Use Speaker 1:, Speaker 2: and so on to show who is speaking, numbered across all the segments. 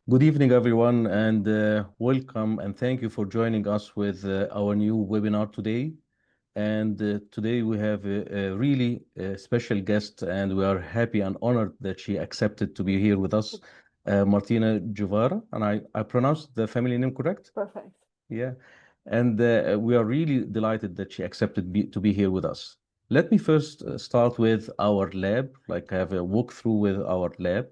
Speaker 1: Good evening, everyone, and welcome and thank you for joining us with our new webinar today. And today we have a really special guest, and we are happy and honored that she accepted to be here with us, Martina Juvara. And I pronounced the family name correct?
Speaker 2: Perfect.
Speaker 1: Yeah. And we are really delighted that she accepted to be here with us. Let me first start with our lab, like have a walkthrough with our lab.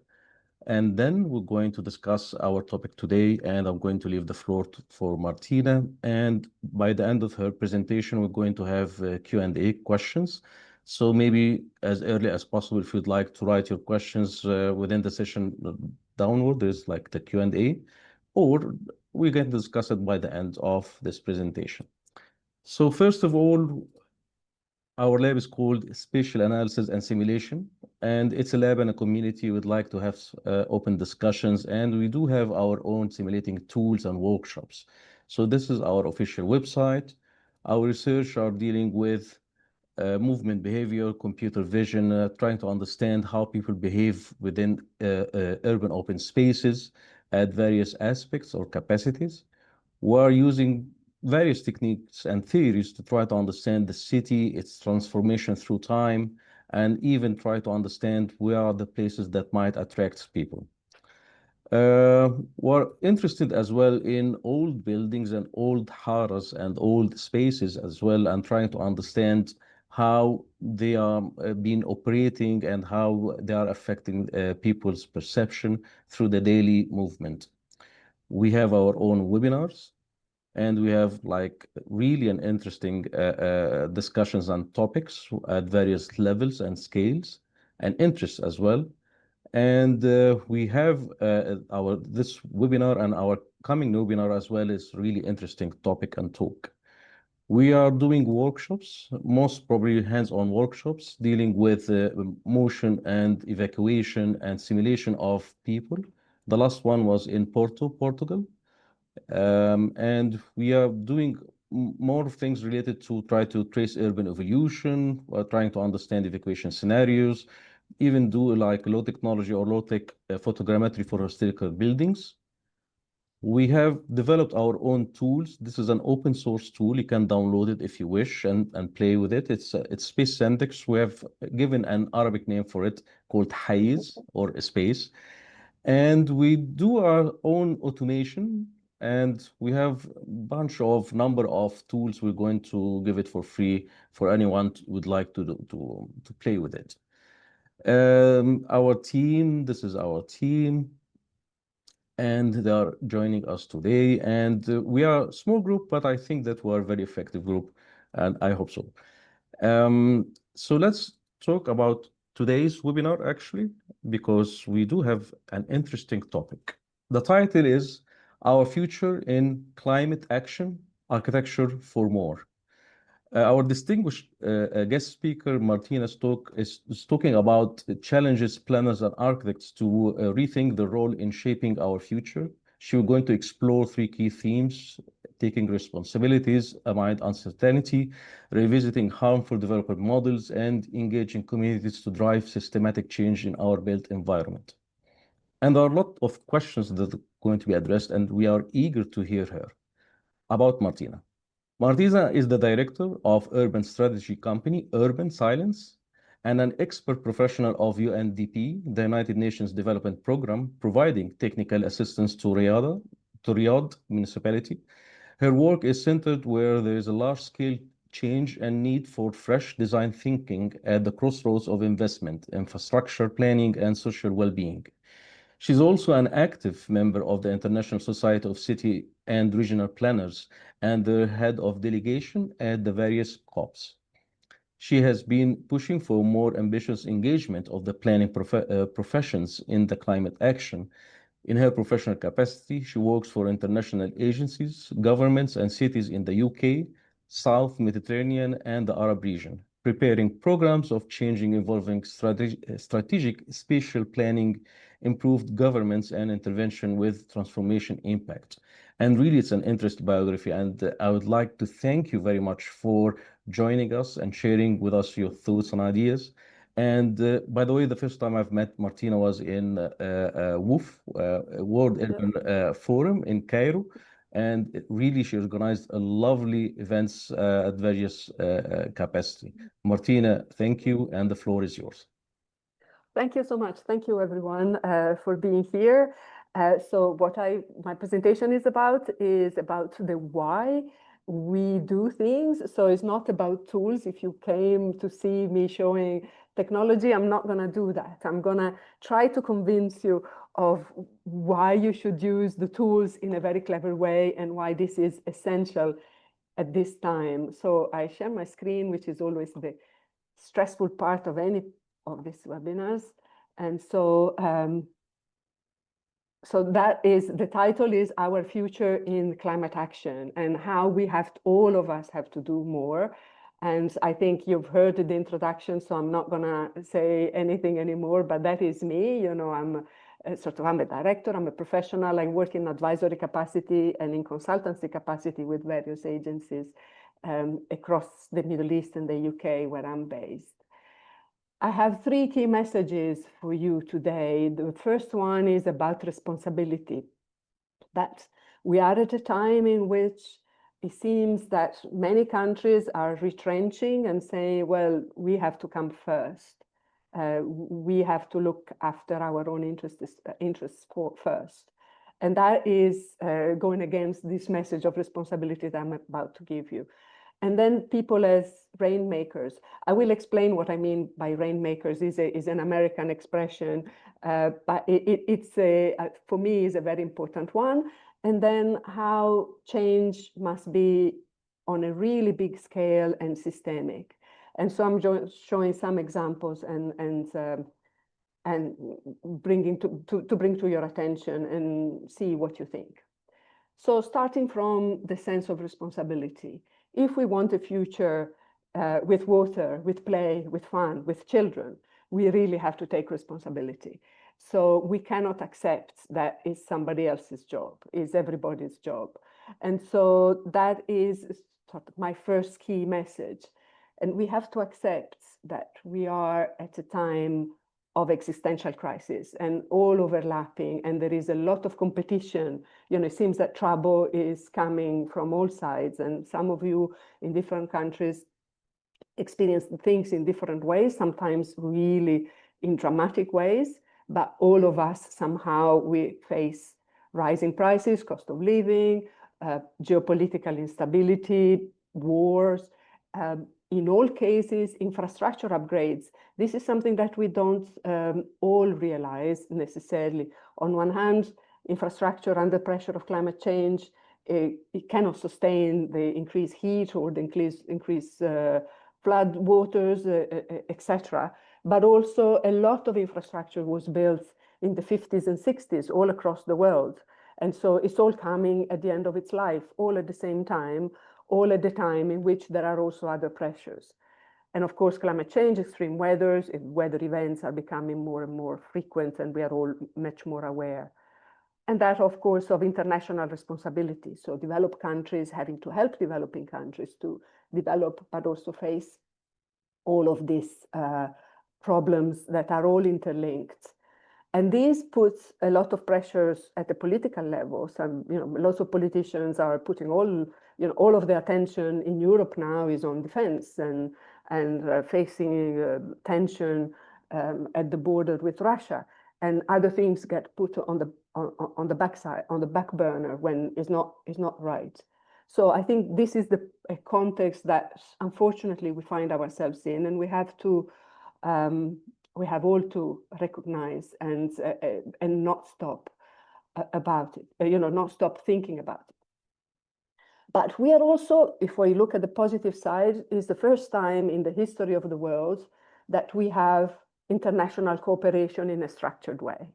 Speaker 1: And then we're going to discuss our topic today, and I'm going to leave the floor for Martina. And by the end of her presentation, we're going to have Q&A questions. So maybe as early as possible, if you'd like to write your questions within the session downward, there's like the Q&A, or we can discuss it by the end of this presentation. So first of all, our lab is called Spatial Analysis and Simulation, and it's a lab and a community. We'd like to have open discussions, and we do have our own simulating tools and workshops. So this is our official website. Our research are dealing with movement behavior, computer vision, trying to understand how people behave within urban open spaces at various aspects or capacities. We're using various techniques and theories to try to understand the city, its transformation through time, and even try to understand where are the places that might attract people. We're interested as well in old buildings and old haras and old spaces as well, and trying to understand how they are being operating and how they are affecting people's perception through the daily movement. We have our own webinars, and we have like really an interesting discussions on topics at various levels and scales and interests as well. And we have this webinar and our coming webinar as well is really interesting topic and talk. We are doing workshops, most probably hands-on workshops, dealing with motion and evacuation and simulation of people. The last one was in Porto, Portugal. And we are doing more things related to try to trace urban evolution, trying to understand evacuation scenarios, even do like low technology or low tech photogrammetry for historical buildings. We have developed our own tools. This is an open source tool. You can download it if you wish and play with it. It's Space Syntax. We have given an Arabic name for it called Hayiz or Space. And we do our own automation, and we have a bunch of number of tools. We're going to give it for free for anyone who would like to play with it. Our team, this is our team, and they are joining us today. And we are a small group, but I think that we're a very effective group, and I hope so. So let's talk about today's webinar, actually, because we do have an interesting topic. The title is Our Future in Climate Action, Architecture for More. Our distinguished guest speaker, Martina Stoke, is talking about the challenges planners and architects to rethink the role in shaping our future. She's going to explore three key themes: taking responsibilities amid uncertainty, revisiting harmful developer models, and engaging communities to drive systematic change in our built environment. And there are a lot of questions that are going to be addressed, and we are eager to hear her. About Martina. Martina is the director of urban strategy company Urban Silence and an expert professional of UNDP, the United Nations Development Programme, providing technical assistance to Riyadh municipality. Her work is centered where there is a large-scale change and need for fresh design thinking at the crossroads of investment, infrastructure planning, and social well-being. She's also an active member of the International Society of City and Regional Planners and the head of delegation at the various COPs. She has been pushing for more ambitious engagement of the planning professions in the climate action. In her professional capacity, she works for international agencies, governments, and cities in the UK, South Mediterranean, and the Arab region, preparing programs of changing involving strategic spatial planning, improved governance, and intervention with transformation impact. And really, it's an interesting biography, and I would like to thank you very much for joining us and sharing with us your thoughts and ideas. And by the way, the first time I've met Martina was in WOOF, World Urban Forum in Cairo. And really, she organized a lovely events at various capacity. Martina, thank you, and the floor is yours.
Speaker 2: Thank you so much. Thank you, everyone, for being here. So what my presentation is about the why we do things. So it's not about tools. If you came to see me showing technology, I'm not going to do that. I'm going to try to convince you of why you should use the tools in a very clever way and why this is essential at this time. So I share my screen, which is always the stressful part of any of these webinars. And so, so that is, the title is Our Future in Climate Action, and how we have to, all of us have to do more. And I think you've heard the introduction, so I'm not gonna say anything anymore, but that is me. You know, I'm a director, I'm a professional, I work in advisory capacity and in consultancy capacity with various agencies across the Middle East and the UK, where I'm based. I have three key messages for you today. The first one is about responsibility. That we are at a time in which it seems that many countries are retrenching and saying, well, we have to come first. We have to look after our own interests first. And that is going against this message of responsibility that I'm about to give you. And then people as rainmakers. I will explain what I mean by rainmakers. Is an American expression, but it's for me is a very important one. And then how change must be on a really big scale and systemic. And so I'm showing some examples and bringing to bring to your attention and see what you think. So starting from the sense of responsibility. If we want a future with water, with play, with fun, with children, we really have to take responsibility. So we cannot accept that is somebody else's job, is everybody's job. And so that is sort of my first key message. And we have to accept that we are at a time of existential crisis and all overlapping, and there is a lot of competition. You know, it seems that trouble is coming from all sides, and some of you in different countries experience things in different ways, sometimes really in dramatic ways, but all of us somehow we face rising prices, cost of living, geopolitical instability, wars, in all cases, infrastructure upgrades. This is something that we don't all realize necessarily. On one hand, infrastructure under pressure of climate change, it cannot sustain the increased heat or the increased flood waters, etc. But also a lot of infrastructure was built in the 50s and 60s all across the world. And so it's all coming at the end of its life, all at the same time, all at the time in which there are also other pressures. And of course, climate change, extreme weather events are becoming more and more frequent, and we are all much more aware. And that, of course, of international responsibility. So developed countries having to help developing countries to develop, but also face all of these problems that are all interlinked. And this puts a lot of pressures at the political level. So, you know, lots of politicians are putting all of their attention in Europe now is on defense and facing tension at the border with Russia, and other things get put on the backside, on the back burner when it's not right. So I think this is a context that unfortunately we find ourselves in, and we have all to recognize and not stop about it, not stop thinking about it. But we are also, if we look at the positive side, is the first time in the history of the world that we have international cooperation in a structured way.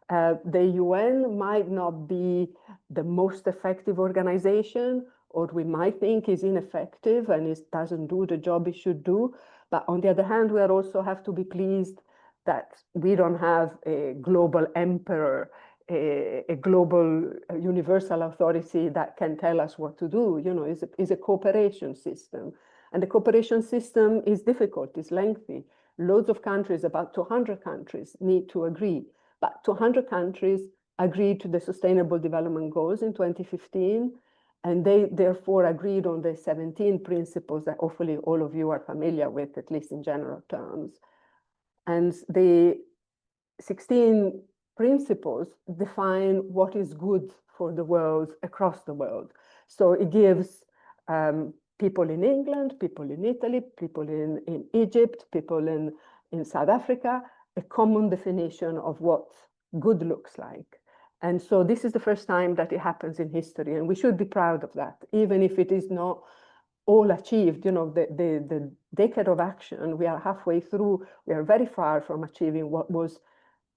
Speaker 2: The UN might not be the most effective organization, or we might think is ineffective and it doesn't do the job it should do. But on the other hand, we also have to be pleased that we don't have a global emperor, a global universal authority that can tell us what to do. You know, it's a cooperation system. And the cooperation system is difficult, it's lengthy. loads of countries, about 200 countries, need to agree. But 200 countries agreed to the Sustainable Development Goals in 2015, and they therefore agreed on the 17 principles that hopefully all of you are familiar with, at least in general terms. And the 16 principles define what is good for the world across the world. So it gives people in England, people in Italy, people in Egypt, people in South Africa, a common definition of what good looks like. And so this is the first time that it happens in history, and we should be proud of that, even if it is not all achieved. You know, the decade of action, we are halfway through, we are very far from achieving what was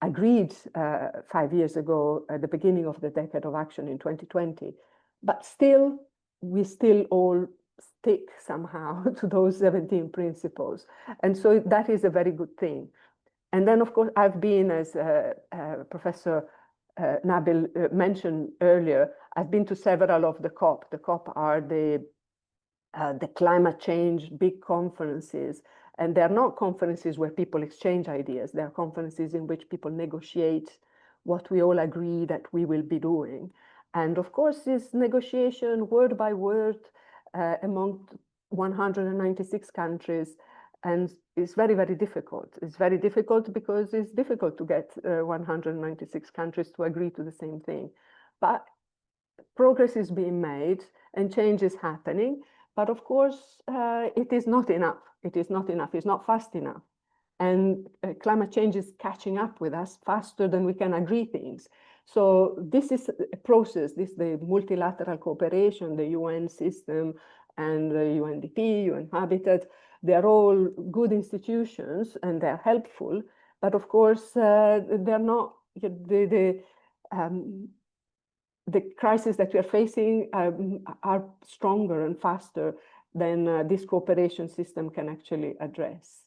Speaker 2: agreed 5 years ago at the beginning of the decade of action in 2020. But still, we still all stick somehow to those 17 principles. And so that is a very good thing. And then, of course, I've been, as Professor Nabil mentioned earlier, I've been to several of the COP. The COP are the climate change big conferences. And they're not conferences where people exchange ideas. They're conferences in which people negotiate what we all agree that we will be doing. And of course, this negotiation word by word among 196 countries, and it's very, very difficult. It's very difficult because it's difficult to get 196 countries to agree to the same thing. But progress is being made and change is happening. But of course, it is not enough. It is not enough. It's not fast enough. And climate change is catching up with us faster than we can agree things. So this is a process, the multilateral cooperation, the UN system and the UNDP, UN Habitat, they're all good institutions and they're helpful. But of course, they're not, the crises that we are facing are stronger and faster than this cooperation system can actually address.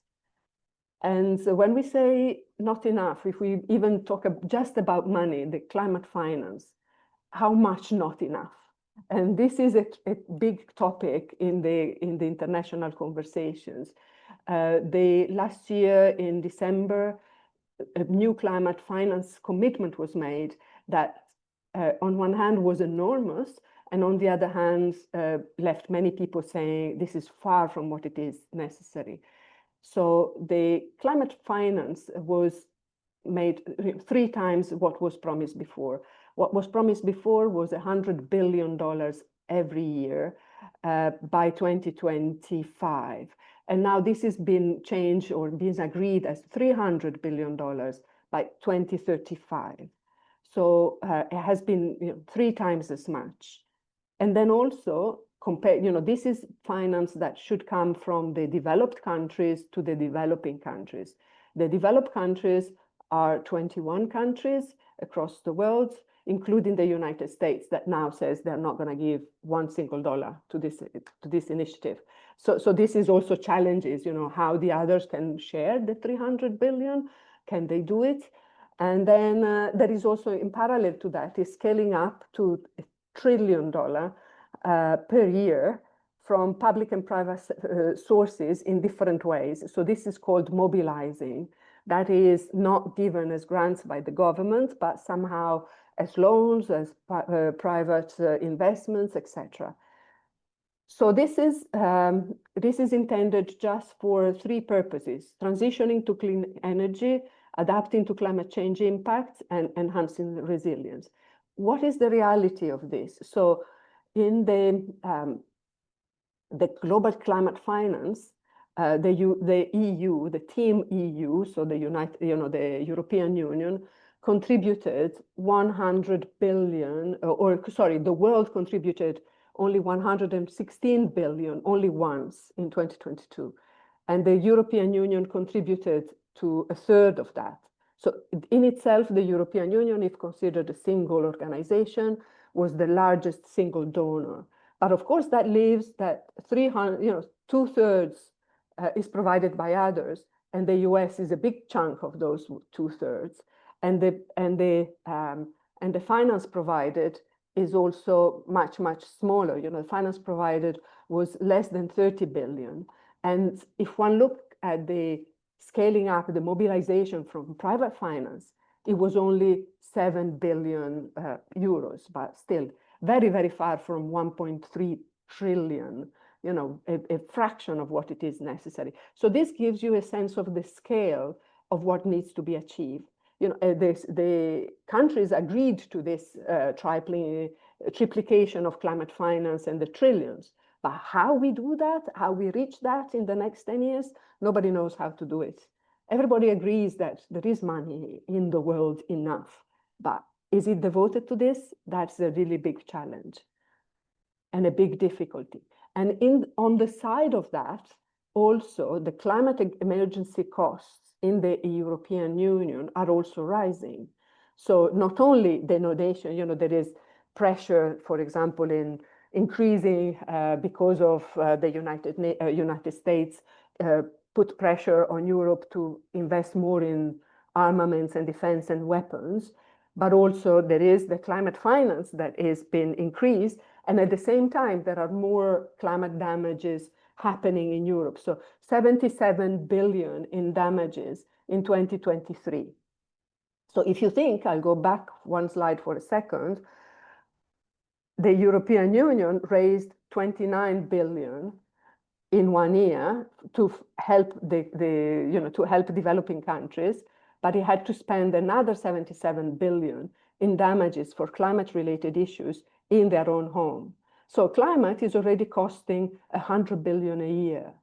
Speaker 2: And so when we say not enough, if we even talk just about money, the climate finance, how much not enough? And this is a big topic in the international conversations. Last year in December, a new climate finance commitment was made that on one hand was enormous, and on the other hand left many people saying this is far from what it is necessary. So the climate finance was made 3 times what was promised before. What was promised before was $100 billion every year by 2025. And now this has been changed or been agreed as $300 billion by 2035. So it has been 3 times as much. And then also compare, this is finance that should come from the developed countries to the developing countries. The developed countries are 21 countries across the world, including the United States, that now says they're not going to give $1 single to this initiative. So this is also challenges, how the others can share the 300 billion. Can they do it? And then there is also, in parallel to that, is scaling up to $1 trillion per year from public and private sources in different ways. So this is called mobilizing. That is not given as grants by the government, but somehow as loans, as private investments, etc. So this is intended just for 3 purposes: transitioning to clean energy, adapting to climate change impacts, and enhancing resilience. What is the reality of this? So in the global climate finance, the EU, the team EU, so the the European Union contributed 100 billion, the world contributed only 116 billion, only once in 2022. And the European Union contributed to 1/3 of that. So in itself, the European Union, if considered a single organization, was the largest single donor. But of course, that leaves that 2/3 is provided by others, and the US is a big chunk of those 2/3. And the finance provided is also much, much smaller. The finance provided was less than 30 billion. And if one look at the scaling up the mobilization from private finance, it was only 7 billion euros, but still very, very far from 1.3 trillion, you know, a fraction of what it is necessary. So this gives you a sense of the scale of what needs to be achieved. You know, the countries agreed to this triplication of climate finance and the trillions. But how we do that, how we reach that in the next 10 years, nobody knows how to do it. Everybody agrees that there is money in the world enough, but is it devoted to this? That's a really big challenge and a big difficulty. And on the side of that, also the climate emergency costs in the European Union are also rising. So not only the donation, you know, there is pressure, for example, in increasing because of the United States put pressure on Europe to invest more in armaments and defense and weapons, but also there is the climate finance that has been increased. And at the same time, there are more climate damages happening in Europe. So 77 billion in damages in 2023. So if you think, I'll go back one slide for a second, the European Union raised 29 billion in 1 year to help to help developing countries, but it had to spend another 77 billion in damages for climate-related issues in their own home. So climate is already costing 100 billion a year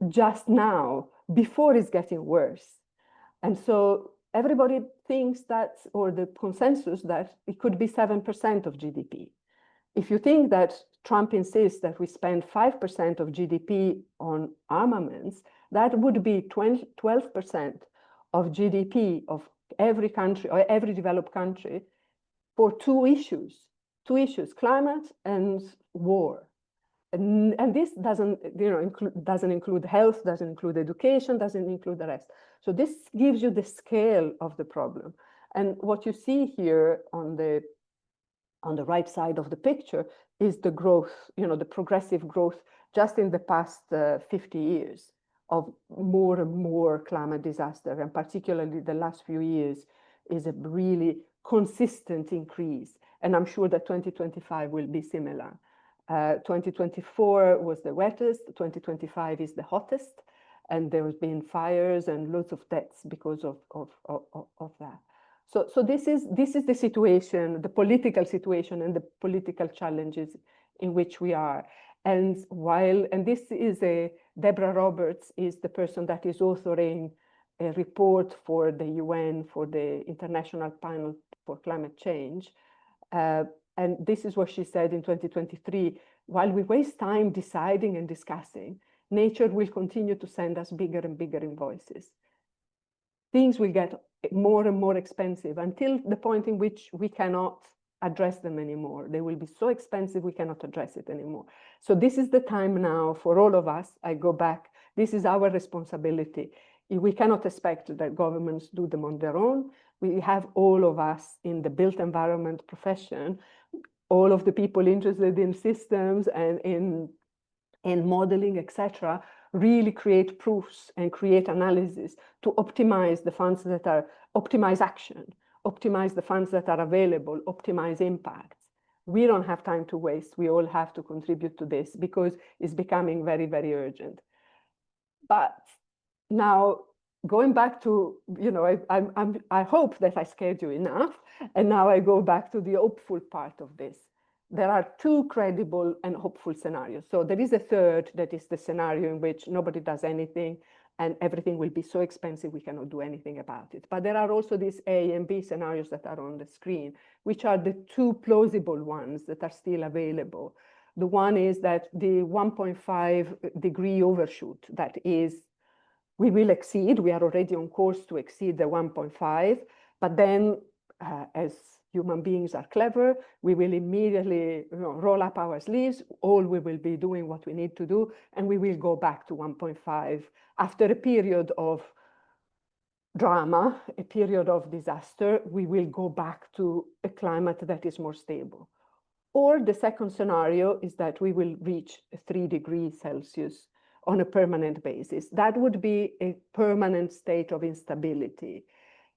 Speaker 2: just now, before it's getting worse. And so everybody thinks that, or the consensus that it could be 7% of GDP. If you think that Trump insists that we spend 5% of GDP on armaments, that would be 12% of GDP of every country or every developed country for two issues, climate and war. And this doesn't, doesn't include health, doesn't include education, doesn't include the rest. So this gives you the scale of the problem. And what you see here on the right side of the picture is the growth, the progressive growth just in the past 50 years of more and more climate disaster, and particularly the last few years is a really consistent increase. And I'm sure that 2025 will be similar. 2024 was the wettest, 2025 is the hottest, and there have been fires and lots of deaths because of that. So this is the situation, the political situation and the political challenges in which we are. And this is Deborah Roberts is the person that is authoring a report for the UN, for the International Panel for Climate Change. And this is what she said in 2023, while we waste time deciding and discussing, nature will continue to send us bigger and bigger invoices. Things will get more and more expensive until the point in which we cannot address them anymore. They will be so expensive, we cannot address it anymore. So this is the time now for all of us. I go back, this is our responsibility. We cannot expect that governments do them on their own. We have all of us in the built environment profession, all of the people interested in systems and in modeling, etc., really create proofs and create analysis to optimize the funds that are, optimize action, optimize the funds that are available, optimize impacts. We don't have time to waste. We all have to contribute to this because it's becoming very, very urgent. But now, going back to, I hope that I scared you enough. And now I go back to the hopeful part of this. There are two credible and hopeful scenarios. So there is a third, that is the scenario in which nobody does anything and everything will be so expensive we cannot do anything about it. But there are also these A and B scenarios that are on the screen, which are the two plausible ones that are still available. The one is that the 1.5 degree overshoot, that is, we will exceed, we are already on course to exceed the 1.5, but then as human beings are clever, we will immediately roll up our sleeves, all we will be doing what we need to do, and we will go back to 1.5 after a period of drama, a period of disaster. We will go back to a climate that is more stable. Or the second scenario is that we will reach 3 degrees Celsius on a permanent basis. That would be a permanent state of instability,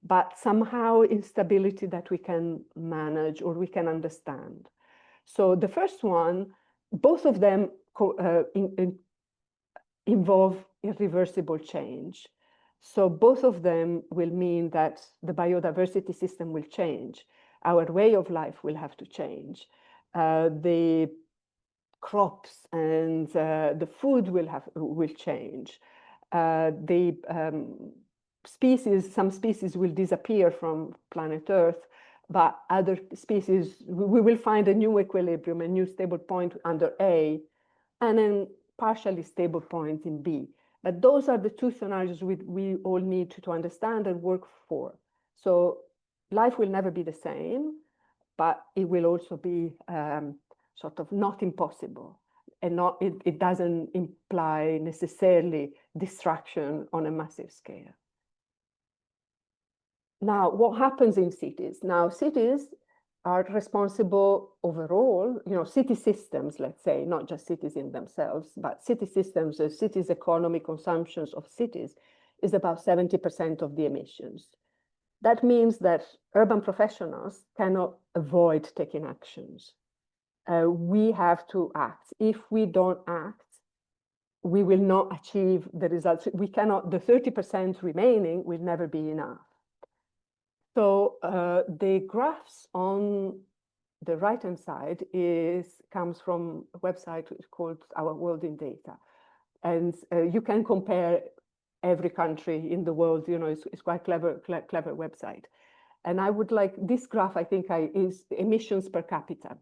Speaker 2: but somehow instability that we can manage or we can understand. So the first one, both of them involve irreversible change. So both of them will mean that the biodiversity system will change. Our way of life will have to change. The crops and the food will change. Some species will disappear from planet Earth, but other species, we will find a new equilibrium, a new stable point under A, and then partially stable point in B. But those are the two scenarios we all need to understand and work for. So life will never be the same, but it will also be sort of not impossible. And it doesn't imply necessarily destruction on a massive scale. Now, what happens in cities? Now, cities are responsible overall, city systems, let's say, not just cities in themselves, but city systems, cities' economy, consumptions of cities is about 70% of the emissions. That means that urban professionals cannot avoid taking actions. We have to act. If we don't act, we will not achieve the results. We cannot, the 30% remaining will never be enough. So the graphs on the right-hand side comes from a website called Our World in Data. And you can compare every country in the world, it's quite clever website. And I would like, this graph, I think, is emissions per capita.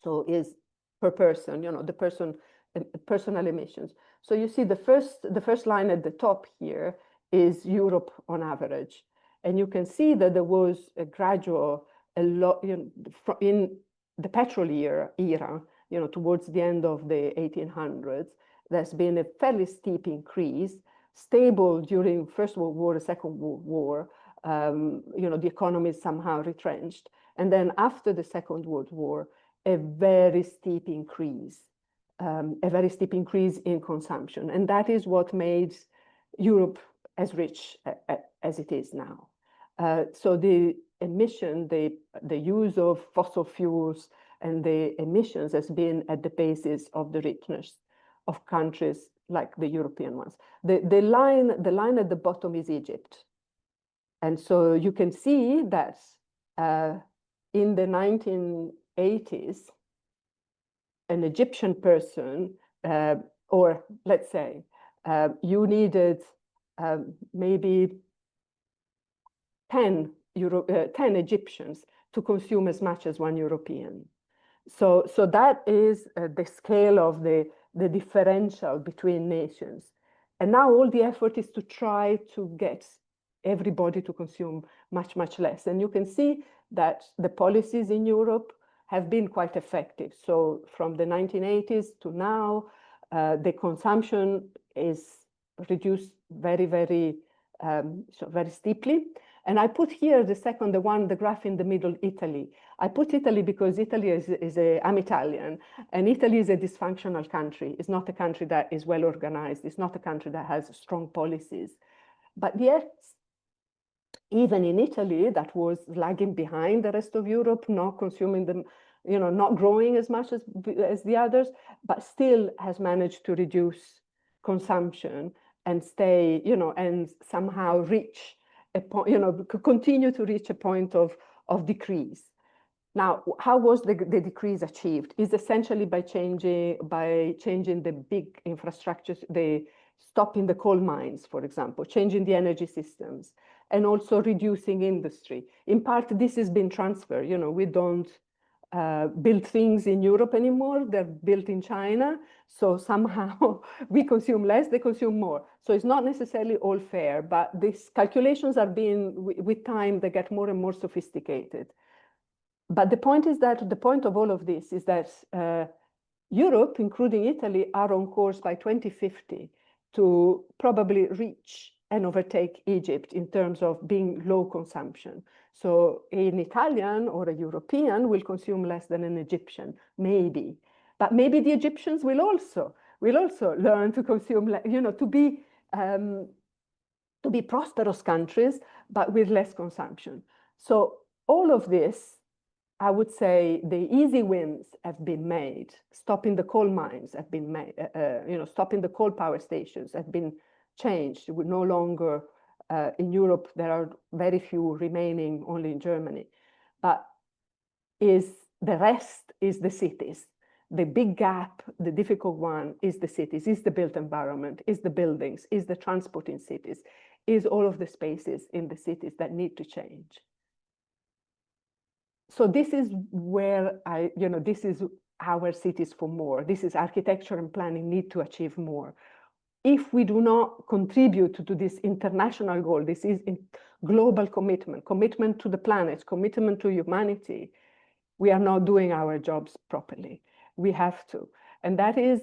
Speaker 2: So is per person, the personal emissions. So you see the first line at the top here is Europe on average. And you can see that there was a gradual, in the petrol era, towards the end of the 1800s, there's been a fairly steep increase, stable during First World War, the Second World War, the economy is somehow retrenched. And then after the Second World War, a very steep increase in consumption. And that is what made Europe as rich as it is now. So the emission, the use of fossil fuels and the emissions has been at the basis of the richness of countries like the European ones. The line at the bottom is Egypt. And so you can see that in the 1980s, an Egyptian person, or let's say, you needed maybe 10 Egyptians to consume as much as one European. So that is the scale of the differential between nations. And now all the effort is to try to get everybody to consume much, much less. And you can see that the policies in Europe have been quite effective. So from the 1980s to now, the consumption is reduced very, very, very steeply. And I put here the graph in the middle, Italy. I put Italy because Italy I'm Italian, and Italy is a dysfunctional country. It's not a country that is well organized. It's not a country that has strong policies. But yet, even in Italy, that was lagging behind the rest of Europe, not consuming them, not growing as much as the others, but still has managed to reduce consumption and stay, and somehow reach a point, continue to reach a point of decrease. Now, how was the decrease achieved? Is essentially by changing the big infrastructures, stopping the coal mines, for example, changing the energy systems, and also reducing industry. In part, this has been transferred. We don't build things in Europe anymore. They're built in China. So somehow we consume less, they consume more. So it's not necessarily all fair, but these calculations are with time, they get more and more sophisticated. But the point of all of this is that Europe, including Italy, are on course by 2050 to probably reach and overtake Egypt in terms of being low consumption. So an Italian or a European will consume less than an Egyptian, maybe. But maybe the Egyptians will also will also learn to consume, to be prosperous countries, but with less consumption. So all of this, I would say the easy wins have been made. Stopping the coal mines have been made, stopping the coal power stations have been changed. We're no longer, in Europe, there are very few remaining, only in Germany. But the rest is the cities. The big gap, the difficult one, is the cities, is the built environment, is the buildings, is the transport in cities, is all of the spaces in the cities that need to change. So this is where this is our cities for more. This is architecture and planning need to achieve more. If we do not contribute to this international goal, this is global commitment to the planet, commitment to humanity, we are not doing our jobs properly. We have to. And that is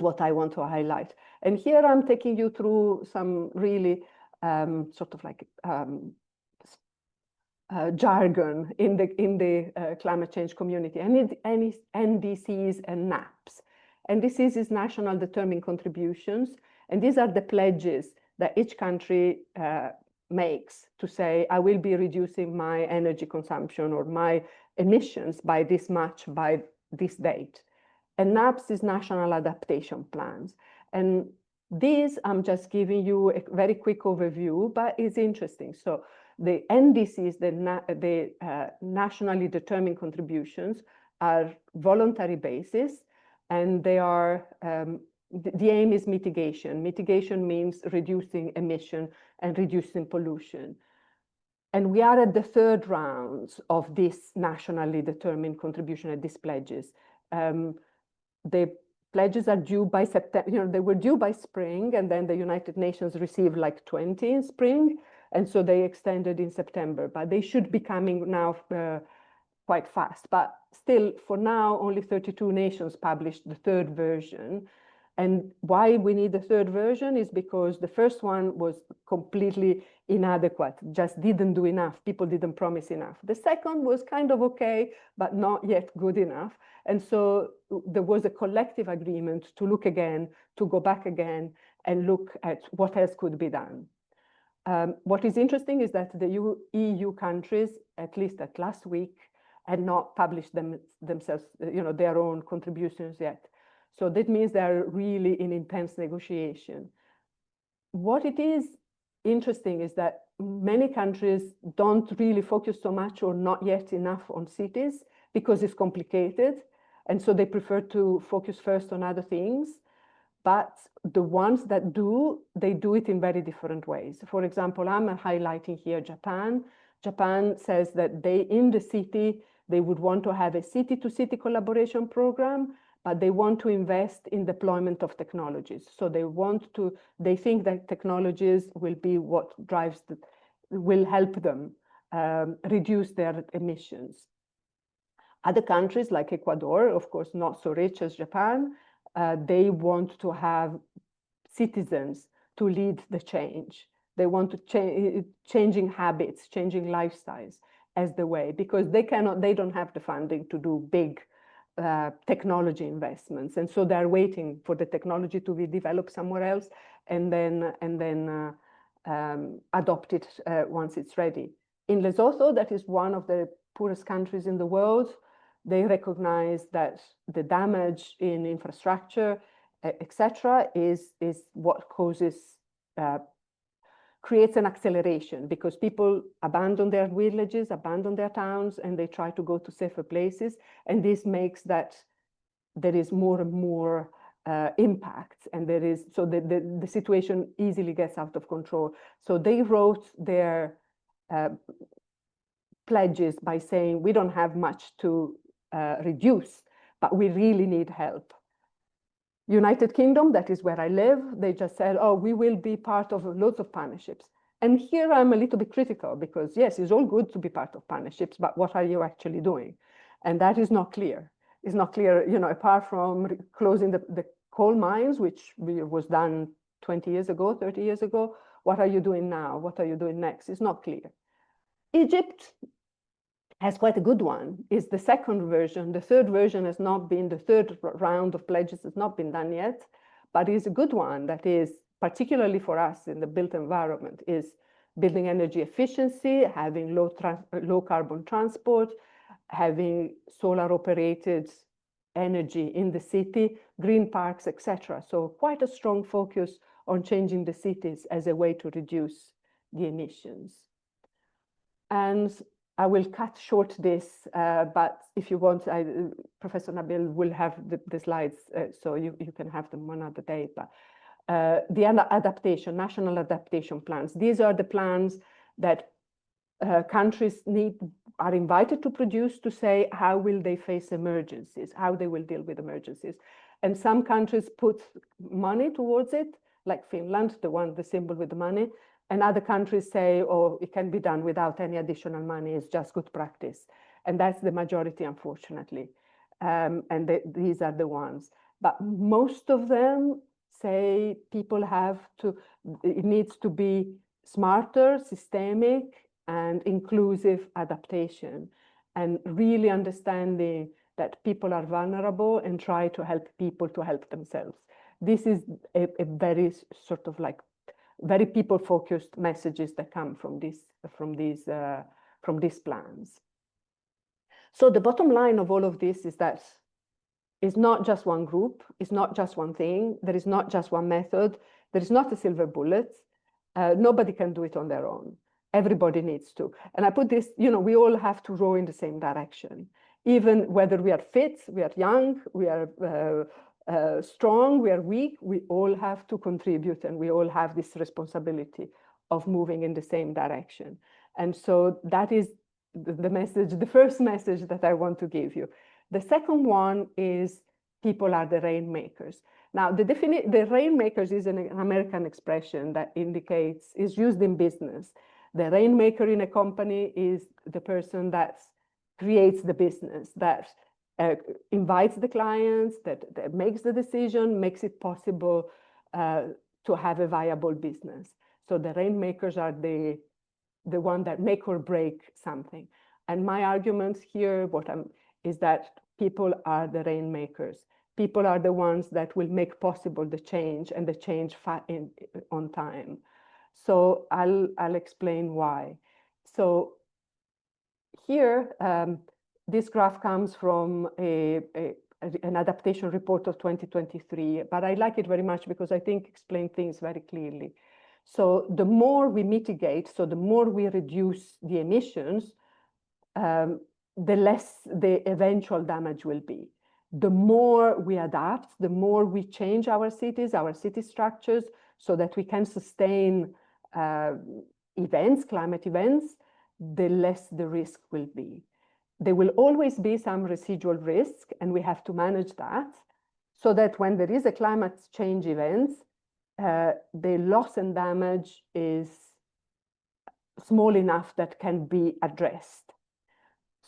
Speaker 2: what I want to highlight. And here I'm taking you through some really sort of like jargon in the climate change community, and NDCs and NAPs. NDCs is national determined contributions, and these are the pledges that each country makes to say, I will be reducing my energy consumption or my emissions by this much by this date. And NAPs is national adaptation plans. And these, I'm just giving you a very quick overview, but it's interesting. So the NDCs, the nationally determined contributions, are voluntary basis, and they are, the aim is mitigation. Mitigation means reducing emission and reducing pollution. And we are at the third round of this nationally determined contribution at these pledges. The pledges are due by September, they were due by spring, and then the United Nations received like 20 in spring, and so they extended in September, but they should be coming now quite fast. But still, for now, only 32 nations published the third version. And why we need the third version is because the first one was completely inadequate, just didn't do enough. People didn't promise enough. The second was kind of okay, but not yet good enough. And so there was a collective agreement to look again, to go back again and look at what else could be done. What is interesting is that the EU countries, at least at last week, had not published themselves, their own contributions yet. So that means they're really in intense negotiation. What it is interesting is that many countries don't really focus so much or not yet enough on cities because it's complicated. And so they prefer to focus first on other things. But the ones that do, they do it in very different ways. For example, I'm highlighting here Japan. Japan says that in the city, they would want to have a city-to-city collaboration program, but they want to invest in deployment of technologies. So they think that technologies will be what will help them reduce their emissions. Other countries like Ecuador, of course, not so rich as Japan, they want to have citizens to lead the change. They want to changing habits, changing lifestyles as the way, because they don't have the funding to do big technology investments. And so they're waiting for the technology to be developed somewhere else and then adopt it once it's ready. In Lesotho, that is one of the poorest countries in the world, they recognize that the damage in infrastructure, etc., is what creates an acceleration, because people abandon their villages, abandon their towns, and they try to go to safer places. And this makes that there is more and more impact, and so the situation easily gets out of control. So they wrote their pledges by saying, we don't have much to reduce, but we really need help. United Kingdom, that is where I live, they just said, oh, we will be part of loads of partnerships. And here I'm a little bit critical, because yes, it's all good to be part of partnerships, but what are you actually doing? And that is not clear. It's not clear, apart from closing the coal mines, which was done 20 years ago, 30 years ago, what are you doing now? What are you doing next? It's not clear. Egypt has quite a good one, is the second version. The third version has not been, the third round of pledges has not been done yet, but is a good one that is, particularly for us in the built environment, is building energy efficiency, having low carbon transport, having solar operated energy in the city, green parks, etc. So quite a strong focus on changing the cities as a way to reduce the emissions. And I will cut short this, but if you want, Professor Nabil will have the slides, so you can have them one other day. But the adaptation, national adaptation plans, these are the plans that countries are invited to produce to say how will they face emergencies, how they will deal with emergencies. And some countries put money towards it, like Finland, the symbol with the money. And other countries say, oh, it can be done without any additional money, it's just good practice. And that's the majority, unfortunately. These are the ones. But most of them say people have to, it needs to be smarter, systemic, and inclusive adaptation, and really understanding that people are vulnerable and try to help people to help themselves. This is a very sort of like very people-focused messages that come from these plans. So the bottom line of all of this is that it's not just one group, it's not just one thing, there is not just one method, there is not a silver bullet. Nobody can do it on their own. Everybody needs to. And I put this, we all have to row in the same direction. Even whether we are fit, we are young, we are strong, we are weak, we all have to contribute, and we all have this responsibility of moving in the same direction. And so that is the message, the first message that I want to give you. The second one is people are the rainmakers. Now, the rainmakers is an American expression that is used in business. The rainmaker in a company is the person that creates the business, that invites the clients, that makes the decision, makes it possible to have a viable business. So the rainmakers are the one that make or break something. And my argument here is that people are the rainmakers. People are the ones that will make possible the change, and the change on time. So I'll explain why. So here, this graph comes from an adaptation report of 2023, but I like it very much because I think it explains things very clearly. So the more we mitigate, so the more we reduce the emissions, the less the eventual damage will be. The more we adapt, the more we change our city structures, so that we can sustain climate events, the less the risk will be. There will always be some residual risk, and we have to manage that, so that when there is a climate change event, the loss and damage is small enough that can be addressed.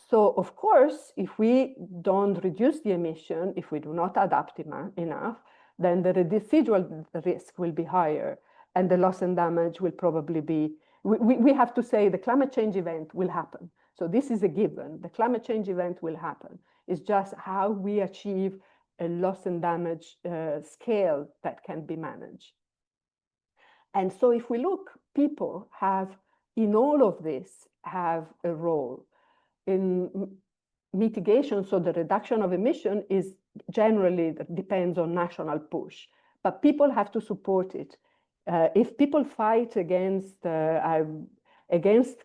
Speaker 2: So, of course, if we don't reduce the emission, if we do not adapt enough, then the residual risk will be higher, and the loss and damage will probably be, we have to say the climate change event will happen. So this is a given. The climate change event will happen. It's just how we achieve a loss and damage scale that can be managed. And so if we look, people have, in all of this, have a role. In mitigation, so the reduction of emission is generally depends on national push, but people have to support it. If people fight against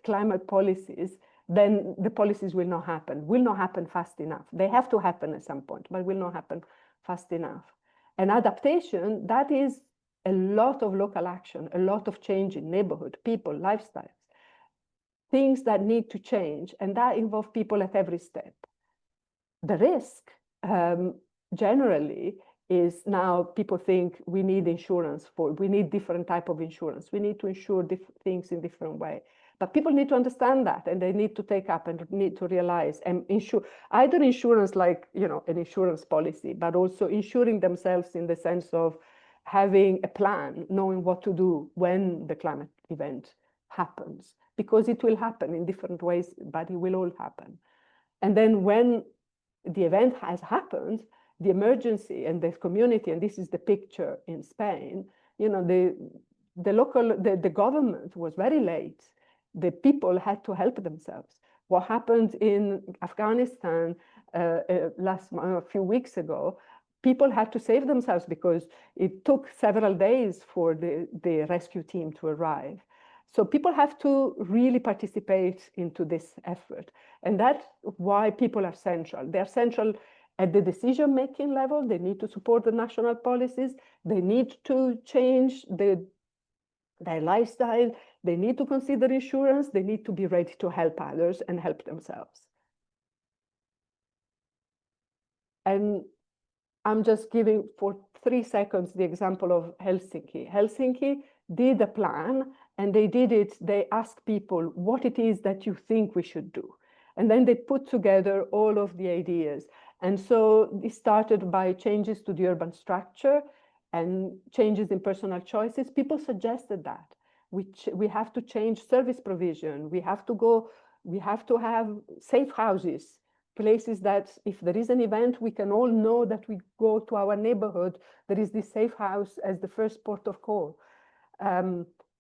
Speaker 2: climate policies, then the policies will not happen fast enough. They have to happen at some point, but will not happen fast enough. And adaptation, that is a lot of local action, a lot of change in neighborhood, people, lifestyles, things that need to change, and that involve people at every step. The risk generally is now people think we need insurance we need different type of insurance. We need to insure things in different way. But people need to understand that, and they need to take up and need to realize and insure either insurance like, an insurance policy, but also insuring themselves in the sense of having a plan, knowing what to do when the climate event happens. because it will happen in different ways, but it will all happen. And then when the event has happened, the emergency and the community, and this is the picture in Spain, you know, the government was very late. The people had to help themselves. What happened in Afghanistan a few weeks ago, people had to save themselves because it took several days for the rescue team to arrive. So people have to really participate into this effort. And that's why people are central. They're central at the decision-making level. They need to support the national policies. They need to change their lifestyle. They need to consider insurance. They need to be ready to help others and help themselves. And I'm just giving for 3 seconds the example of Helsinki. Helsinki did a plan, and they did it. They asked people what it is that you think we should do. And then they put together all of the ideas. And so it started by changes to the urban structure and changes in personal choices. People suggested that we have to change service provision. We have to have safe houses, places that if there is an event, we can all know that we go to our neighborhood, there is this safe house as the first port of call.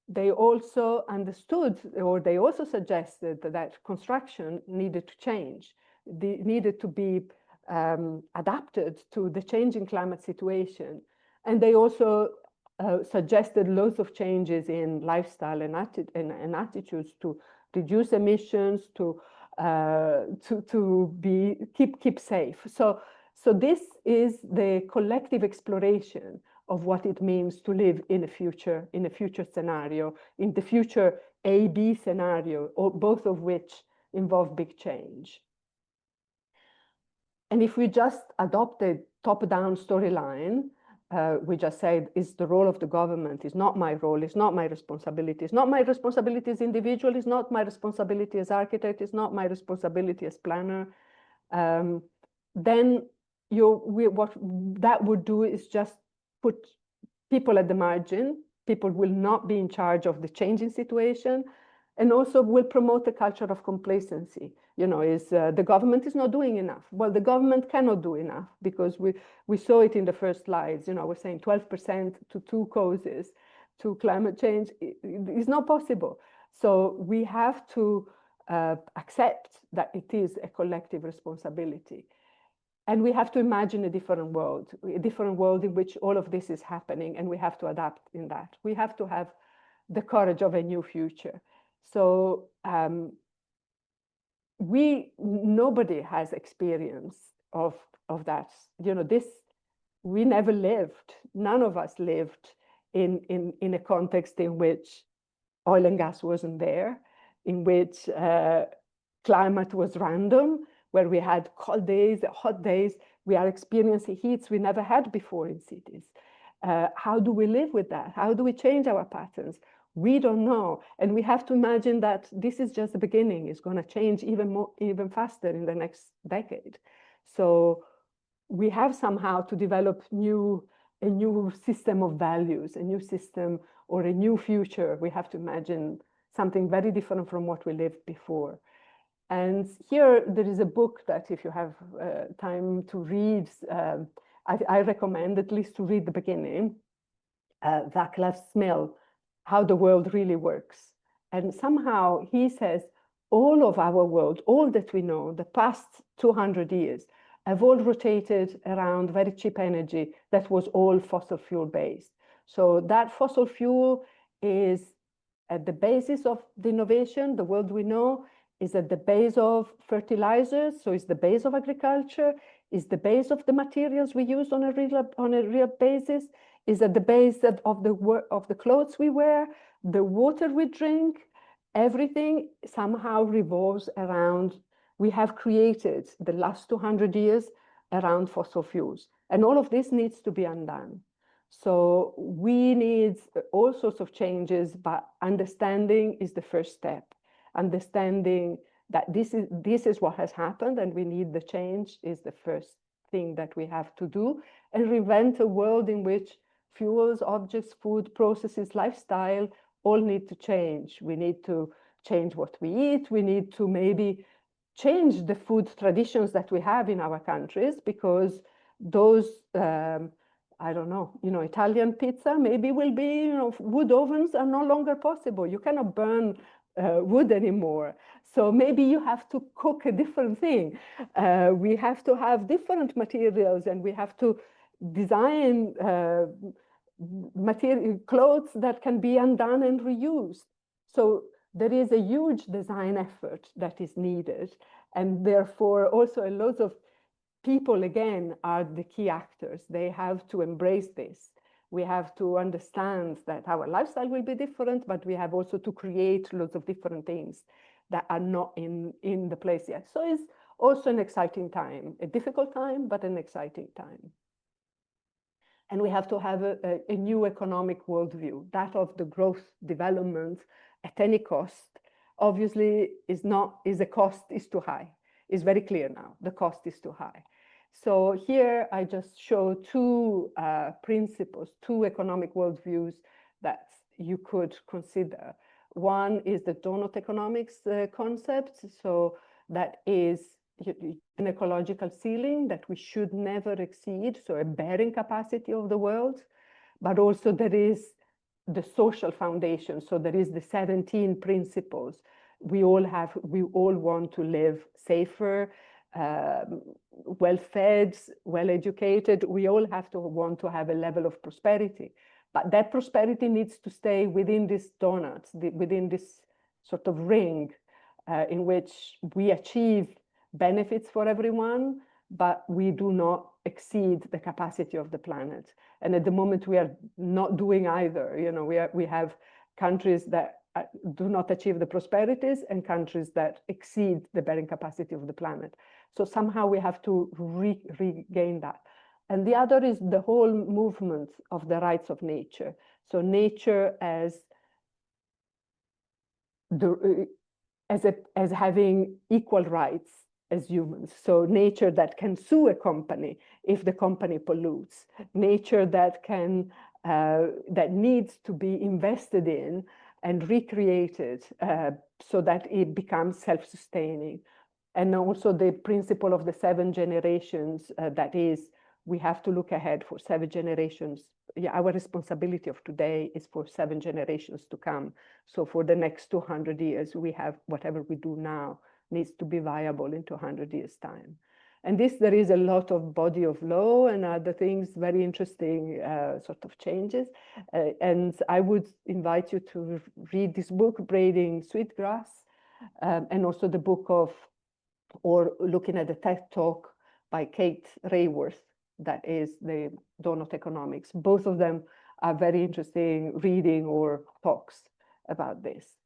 Speaker 2: They also understood, or they also suggested that construction needed to change, needed to be adapted to the changing climate situation. And they also suggested loads of changes in lifestyle and attitudes to reduce emissions, to keep safe. So this is the collective exploration of what it means to live in a future scenario, in the future A-B scenario, or both of which involve big change. And if we just adopt a top-down storyline, we just said, it's the role of the government, it's not my role, it's not my responsibility, it's not my responsibility as individual, it's not my responsibility as architect, it's not my responsibility as planner, then what that would do is just put people at the margin. People will not be in charge of the changing situation, and also will promote a culture of complacency. You know, the government is not doing enough. Well, the government cannot do enough, because we saw it in the first slides. You know, we're saying 12% to 2 causes to climate change is not possible. So we have to accept that it is a collective responsibility. And we have to imagine a different world in which all of this is happening, and we have to adapt in that. We have to have the courage of a new future. So nobody has experience of that. You know, we never lived, none of us lived in a context in which oil and gas wasn't there, in which climate was random, where we had cold days, hot days. We are experiencing heats we never had before in cities. How do we live with that? How do we change our patterns? We don't know. And we have to imagine that this is just the beginning. It's going to change even faster in the next decade. So we have somehow to develop a new system of values, a new system or a new future. We have to imagine something very different from what we lived before. And here there is a book that, if you have time to read, I recommend at least to read the beginning, Václav Smil, How the World Really Works. And somehow he says all of our world, all that we know, the past 200 years, have all rotated around very cheap energy that was all fossil fuel based. So that fossil fuel is at the basis of the innovation, the world we know, is at the base of fertilizers, so it's the base of agriculture, is the base of the materials we use on a real basis, is at the base of the clothes we wear, the water we drink. Everything somehow revolves around, we have created the last 200 years around fossil fuels. And all of this needs to be undone. So we need all sorts of changes, but understanding is the first step. Understanding that this is what has happened and we need the change is the first thing that we have to do, and reinvent a world in which fuels, objects, food, processes, lifestyle all need to change. We need to change what we eat. We need to maybe change the food traditions that we have in our countries, because those, I don't know, Italian pizza maybe will be, wood ovens are no longer possible. You cannot burn wood anymore. So maybe you have to cook a different thing. We have to have different materials, and we have to design clothes that can be undone and reused. So there is a huge design effort that is needed, and therefore also a lot of people, again, are the key actors. They have to embrace this. We have to understand that our lifestyle will be different, but we have also to create lots of different things that are not in the place yet. So it's also an exciting time, a difficult time, but an exciting time. And we have to have a new economic worldview, that of the growth development at any cost. Obviously, the cost is too high. It's very clear now, the cost is too high. So here I just show two principles, two economic worldviews that you could consider. One is the donut economics concept. So that is an ecological ceiling that we should never exceed, so a bearing capacity of the world. But also there is the social foundation. So there is the 17 principles. We all want to live safer, well-fed, well-educated. We all want to have a level of prosperity. But that prosperity needs to stay within this donut, within this sort of ring in which we achieve benefits for everyone, but we do not exceed the capacity of the planet. And at the moment, we are not doing either. We have countries that do not achieve the prosperities and countries that exceed the bearing capacity of the planet. So somehow we have to regain that. And the other is the whole movement of the rights of nature. So nature as having equal rights as humans. So nature that can sue a company if the company pollutes, nature that needs to be invested in and recreated so that it becomes self-sustaining. And also the principle of the 7 generations, that is, we have to look ahead for 7 generations. Yeah, our responsibility of today is for 7 generations to come. So for the next 200 years, we have whatever we do now needs to be viable in 200 years' time. And there is a lot of body of law and other things, very interesting sort of changes. And I would invite you to read this book, Braiding Sweetgrass, and also the book or looking at the TED Talk by Kate Raworth, that is the Donut Economics. Both of them are very interesting reading or talks about this.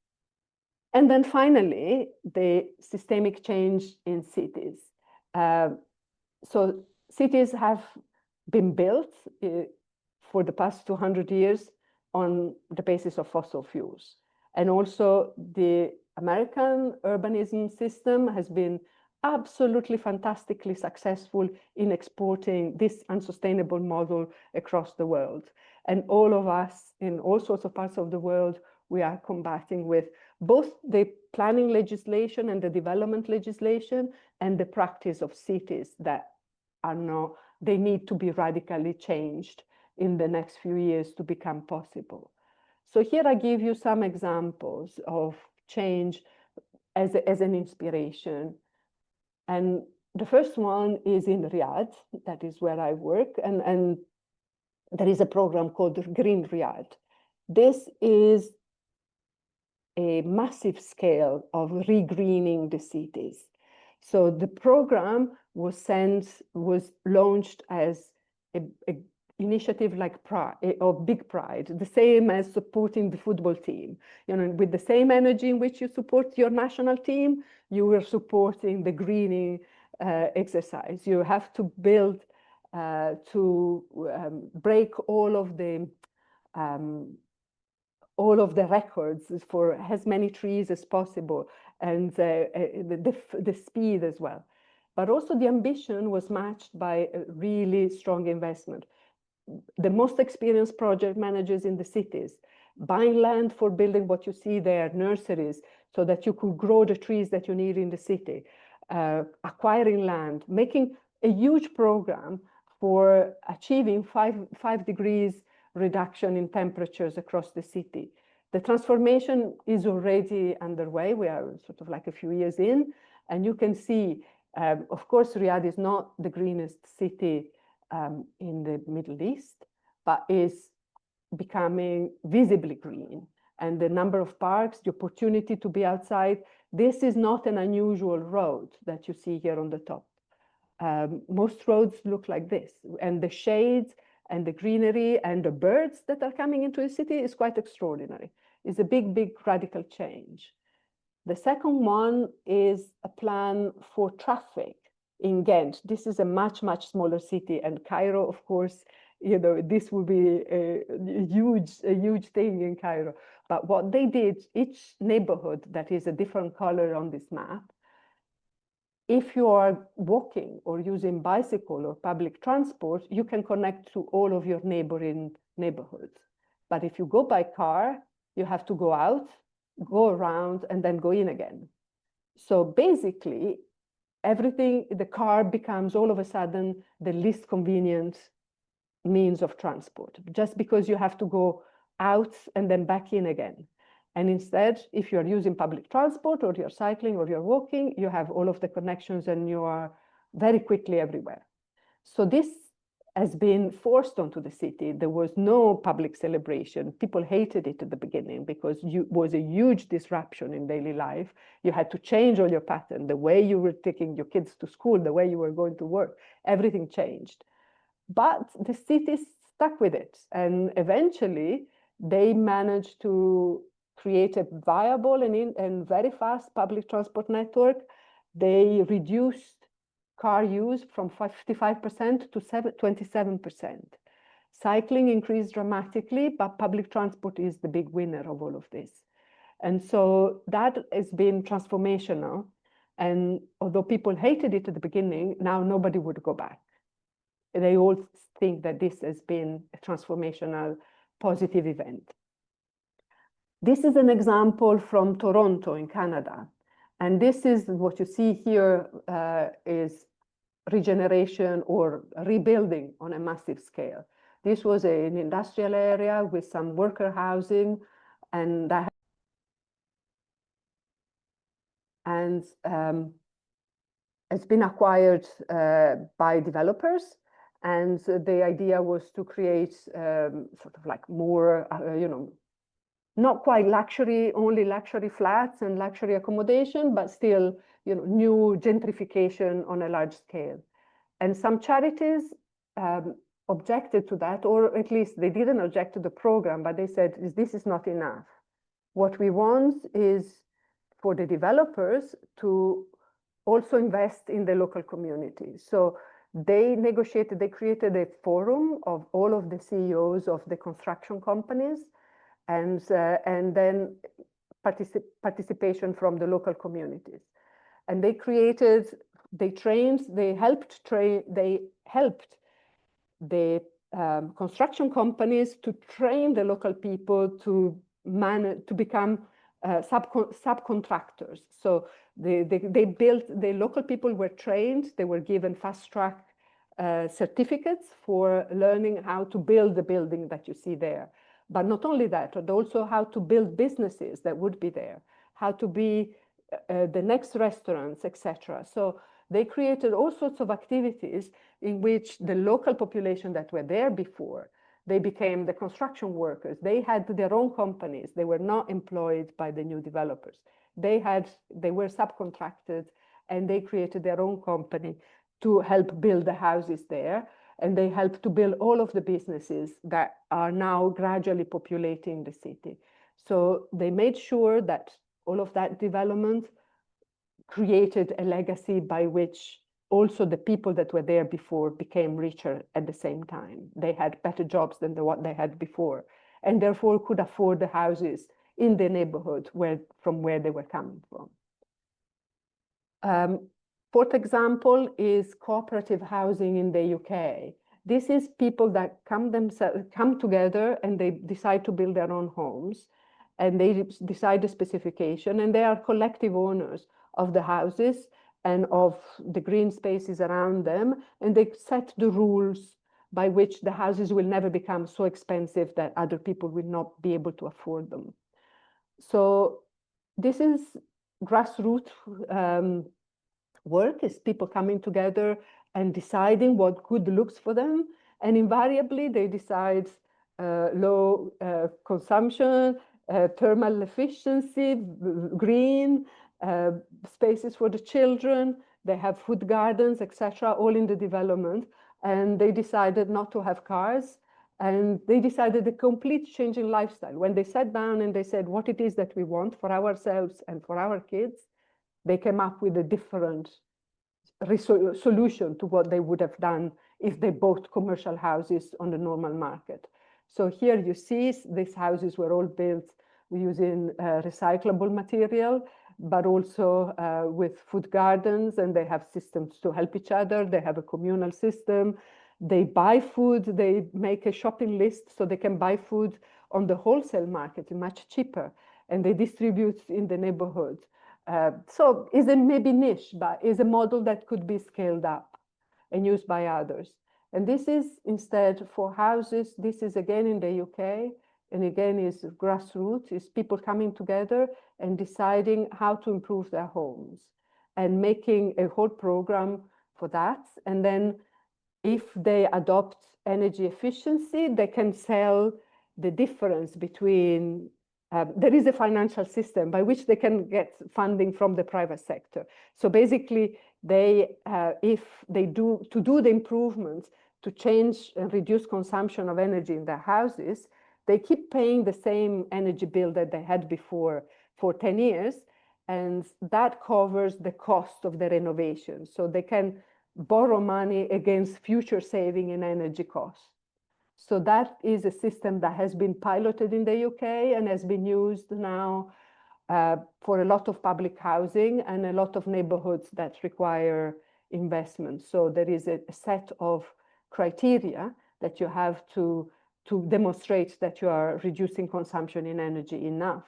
Speaker 2: And then finally, the systemic change in cities. So cities have been built for the past 200 years on the basis of fossil fuels. And also the American urbanism system has been absolutely fantastically successful in exporting this unsustainable model across the world. And all of us in all sorts of parts of the world, we are combating with both the planning legislation and the development legislation and the practice of cities that they need to be radically changed in the next few years to become possible. So here I give you some examples of change as an inspiration. And the first one is in Riyadh, that is where I work, and there is a program called Green Riyadh. This is a massive scale of regreening the cities. So the program was launched as an initiative like Pride, or Big Pride, the same as supporting the football team. With the same energy in which you support your national team, you were supporting the greening exercise. You have to build to break all of the records for as many trees as possible, and the speed as well. But also the ambition was matched by a really strong investment. The most experienced project managers in the cities, buying land for building what you see there, nurseries, so that you could grow the trees that you need in the city, acquiring land, making a huge program for achieving 5 degrees reduction in temperatures across the city. The transformation is already underway. We are sort of like a few years in, and you can see, of course, Riyadh is not the greenest city in the Middle East, but is becoming visibly green. And the number of parks, the opportunity to be outside, this is not an unusual road that you see here on the top. Most roads look like this, and the shades and the greenery and the birds that are coming into the city is quite extraordinary. It's a big, big radical change. The second one is a plan for traffic in Ghent. This is a much, much smaller city, and Cairo, of course, you know, this will be a huge thing in Cairo. But what they did, each neighborhood that is a different color on this map, if you are walking or using bicycle or public transport, you can connect to all of your neighboring neighborhoods. But if you go by car, you have to go out, go around, and then go in again. So basically, everything, the car becomes all of a sudden the least convenient means of transport, just because you have to go out and then back in again. And instead, if you're using public transport or you're cycling or you're walking, you have all of the connections and you are very quickly everywhere. So this has been forced onto the city. There was no public celebration. People hated it at the beginning because it was a huge disruption in daily life. You had to change all your pattern, the way you were taking your kids to school, the way you were going to work, everything changed. But the city stuck with it. And eventually, they managed to create a viable and very fast public transport network. They reduced car use from 55% to 27%. Cycling increased dramatically, but public transport is the big winner of all of this. And so that has been transformational. And although people hated it at the beginning, now nobody would go back. They all think that this has been a transformational, positive event. This is an example from Toronto in Canada. And this is what you see here is regeneration or rebuilding on a massive scale. This was an industrial area with some worker housing, and it's been acquired by developers. And the idea was to create sort of like more, not quite luxury, only luxury flats and luxury accommodation, but still, new gentrification on a large scale. And some charities objected to that, or at least they didn't object to the program, but they said, this is not enough. What we want is for the developers to also invest in the local community. So they negotiated, they created a forum of all of the CEOs of the construction companies, and then participation from the local communities. And they created, they trained, they helped the construction companies to train the local people to become subcontractors. So they built, the local people were trained, they were given fast-track certificates for learning how to build the building that you see there. But not only that, but also how to build businesses that would be there, how to be the next restaurants, etc. So they created all sorts of activities in which the local population that were there before, they became the construction workers. They had their own companies. They were not employed by the new developers. They were subcontracted, and they created their own company to help build the houses there. And they helped to build all of the businesses that are now gradually populating the city. So they made sure that all of that development created a legacy by which also the people that were there before became richer at the same time. They had better jobs than what they had before, and therefore could afford the houses in the neighborhood from where they were coming from. Fourth example is cooperative housing in the UK. This is people that come together and they decide to build their own homes. and they decide the specification, and they are collective owners of the houses and of the green spaces around them, and they set the rules by which the houses will never become so expensive that other people will not be able to afford them. So this is grassroots work, is people coming together and deciding what good looks for them. And invariably, they decide low consumption, thermal efficiency, green, spaces for the children. They have food gardens, etc., all in the development. And they decided not to have cars. And they decided a complete change in lifestyle. When they sat down and they said what it is that we want for ourselves and for our kids, they came up with a different solution to what they would have done if they bought commercial houses on the normal market. So here you see these houses were all built using recyclable material, but also with food gardens, and they have systems to help each other. They have a communal system. They buy food. They make a shopping list so they can buy food on the wholesale market much cheaper, and they distribute in the neighborhood. So it's a maybe niche, but is a model that could be scaled up and used by others. And this is instead for houses. This is again in the UK, and again is grassroots, is people coming together and deciding how to improve their homes and making a whole program for that. And then if they adopt energy efficiency, they can sell the difference between there is a financial system by which they can get funding from the private sector. So basically, they, if they do the improvements to change and reduce consumption of energy in their houses, they keep paying the same energy bill that they had before for 10 years, and that covers the cost of the renovation. So they can borrow money against future saving in energy costs. So that is a system that has been piloted in the UK and has been used now for a lot of public housing and a lot of neighborhoods that require investment. So there is a set of criteria that you have to demonstrate that you are reducing consumption in energy enough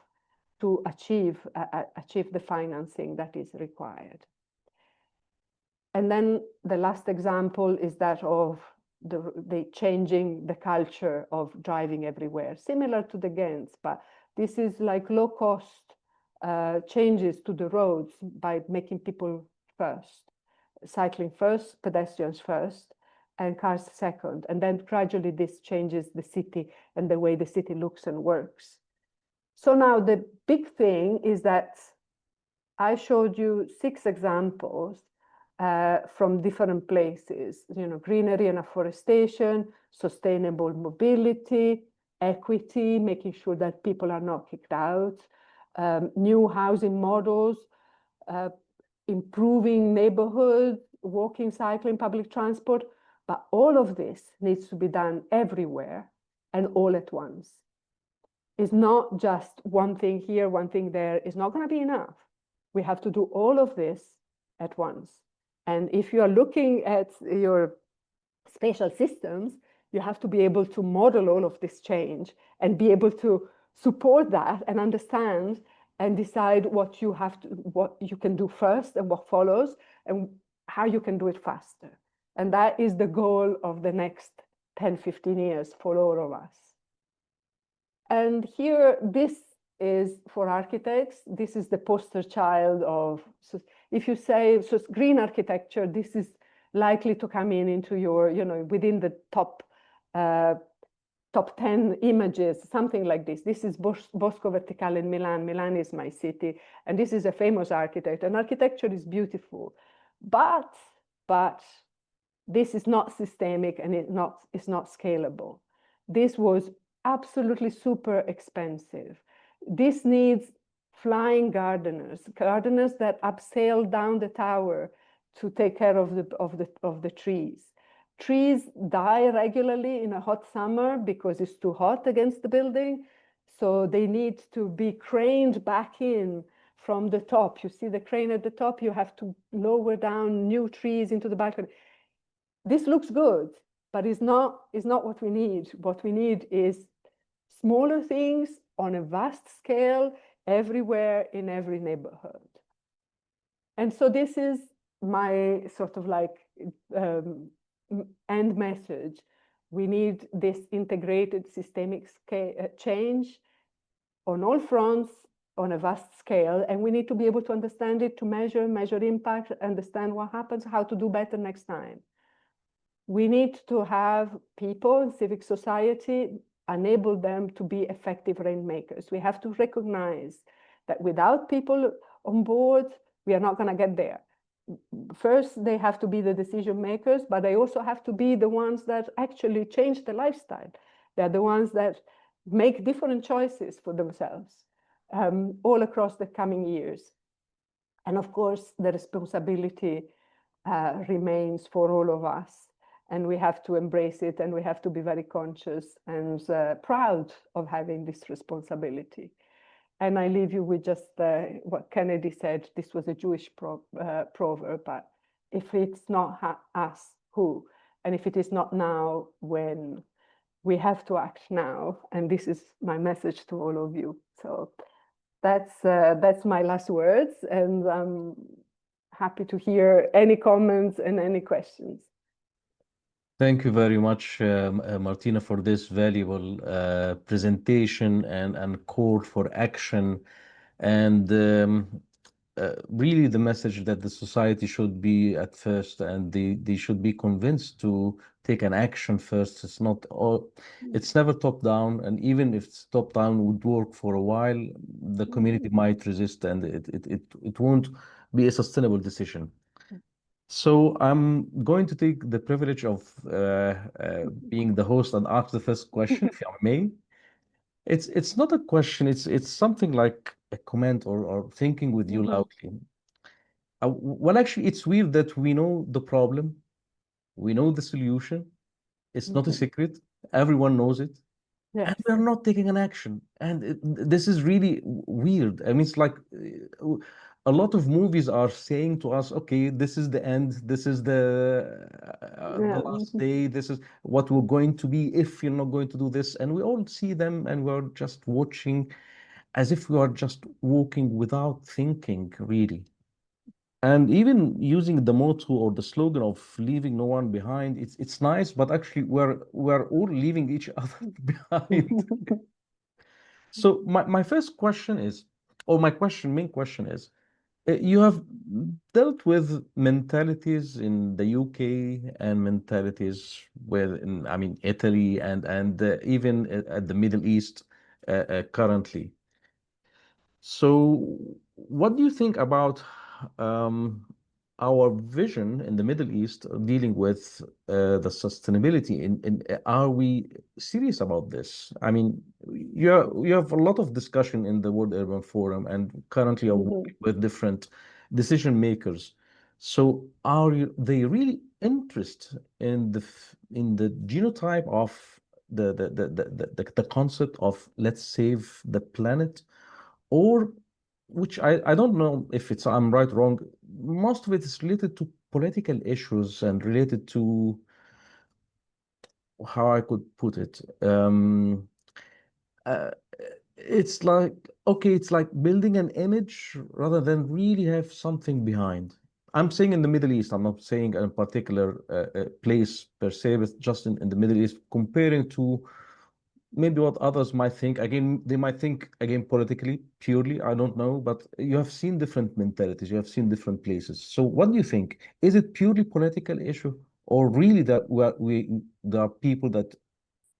Speaker 2: to achieve the financing that is required. And then the last example is that of the changing the culture of driving everywhere, similar to the Ghents, but this is like low cost changes to the roads by making people first, cycling first, pedestrians first, and cars second. And then gradually this changes the city and the way the city looks and works. So now the big thing is that I showed you 6 examples from different places, greenery and afforestation, sustainable mobility, equity, making sure that people are not kicked out, new housing models, improving neighborhoods, walking, cycling, public transport. But all of this needs to be done everywhere and all at once. It's not just one thing here, one thing there. It's not going to be enough. We have to do all of this at once. And if you are looking at your spatial systems, you have to be able to model all of this change and be able to support that and understand and decide what you can do first and what follows and how you can do it faster. And that is the goal of the next 10, 15 years for all of us. And here, this is for architects. This is the poster child of, so if you say so green architecture, this is likely to come into your, within the top 10 images, something like this. This is Bosco Verticale in Milan. Milan is my city. And this is a famous architect. And architecture is beautiful. But this is not systemic and it's not scalable. This was absolutely super expensive. This needs flying gardeners that upsail down the tower to take care of the trees. Trees die regularly in a hot summer because it's too hot against the building. So they need to be craned back in from the top. You see the crane at the top, you have to lower down new trees into the balcony. This looks good, but it's not what we need. What we need is smaller things on a vast scale, everywhere, in every neighborhood. And so this is my sort of like end message. We need this integrated systemic change on all fronts, on a vast scale, and we need to be able to understand it, to measure impact, understand what happens, how to do better next time. We need to have people, civic society, enable them to be effective rainmakers. We have to recognize that without people on board, we are not going to get there. First, they have to be the decision makers, but they also have to be the ones that actually change the lifestyle. They're the ones that make different choices for themselves all across the coming years. And of course, the responsibility remains for all of us. And we have to embrace it, and we have to be very conscious and proud of having this responsibility. And I leave you with just what Kennedy said. This was a Jewish proverb, but if it's not us, who? And if it is not now, when? We have to act now. And this is my message to all of you. So that's my last words. And I'm happy to hear any comments and any questions.
Speaker 1: Thank you very much, Martina, for this valuable presentation and call for action. And really the message that the society should be at first, and they should be convinced to take an action first. It's not all, it's never top down, and even if it's top down would work for a while, the community might resist, and it won't be a sustainable decision. So I'm going to take the privilege of being the host and ask the first question, if I may. It's not a question, it's something like a comment or thinking with you loudly. Well, actually, it's weird that we know the problem, we know the solution. It's not a secret. Everyone knows it. And
Speaker 2: Yes.
Speaker 1: we're not taking an action. And this is really weird. I mean, it's like a lot of movies are saying to us, okay, this is the end. This is the last day. This is what we're going to be if you're not going to do this. And we all see them and we're just watching as if we are just walking without thinking, really. And even using the motto or the slogan of leaving no one behind, it's nice, but actually we're all leaving each other behind. So my first question is, or main question is, you have dealt with mentalities in the UK and mentalities in, I mean, Italy and even at the Middle East currently. So, what do you think about um, our vision in the Middle East dealing with the sustainability? Are we serious about this? I mean, you have a lot of discussion in the World Urban Forum, and currently are working with different decision makers. So, they really interested in the genotype of the concept of let's save the planet? Or which I don't know if it's I'm right or wrong. Most of it is related to political issues and related to how I could put it. Uh, it's like okay, it's like building an image rather than really have something behind. I'm saying in the Middle East. I'm not saying a particular place per se, but just in the Middle East, comparing to maybe what others might think. Again, they might think again politically, purely. I don't know, but you have seen different mentalities. You have seen different places. So, what do you think? Is it purely political issue, or really that there are people that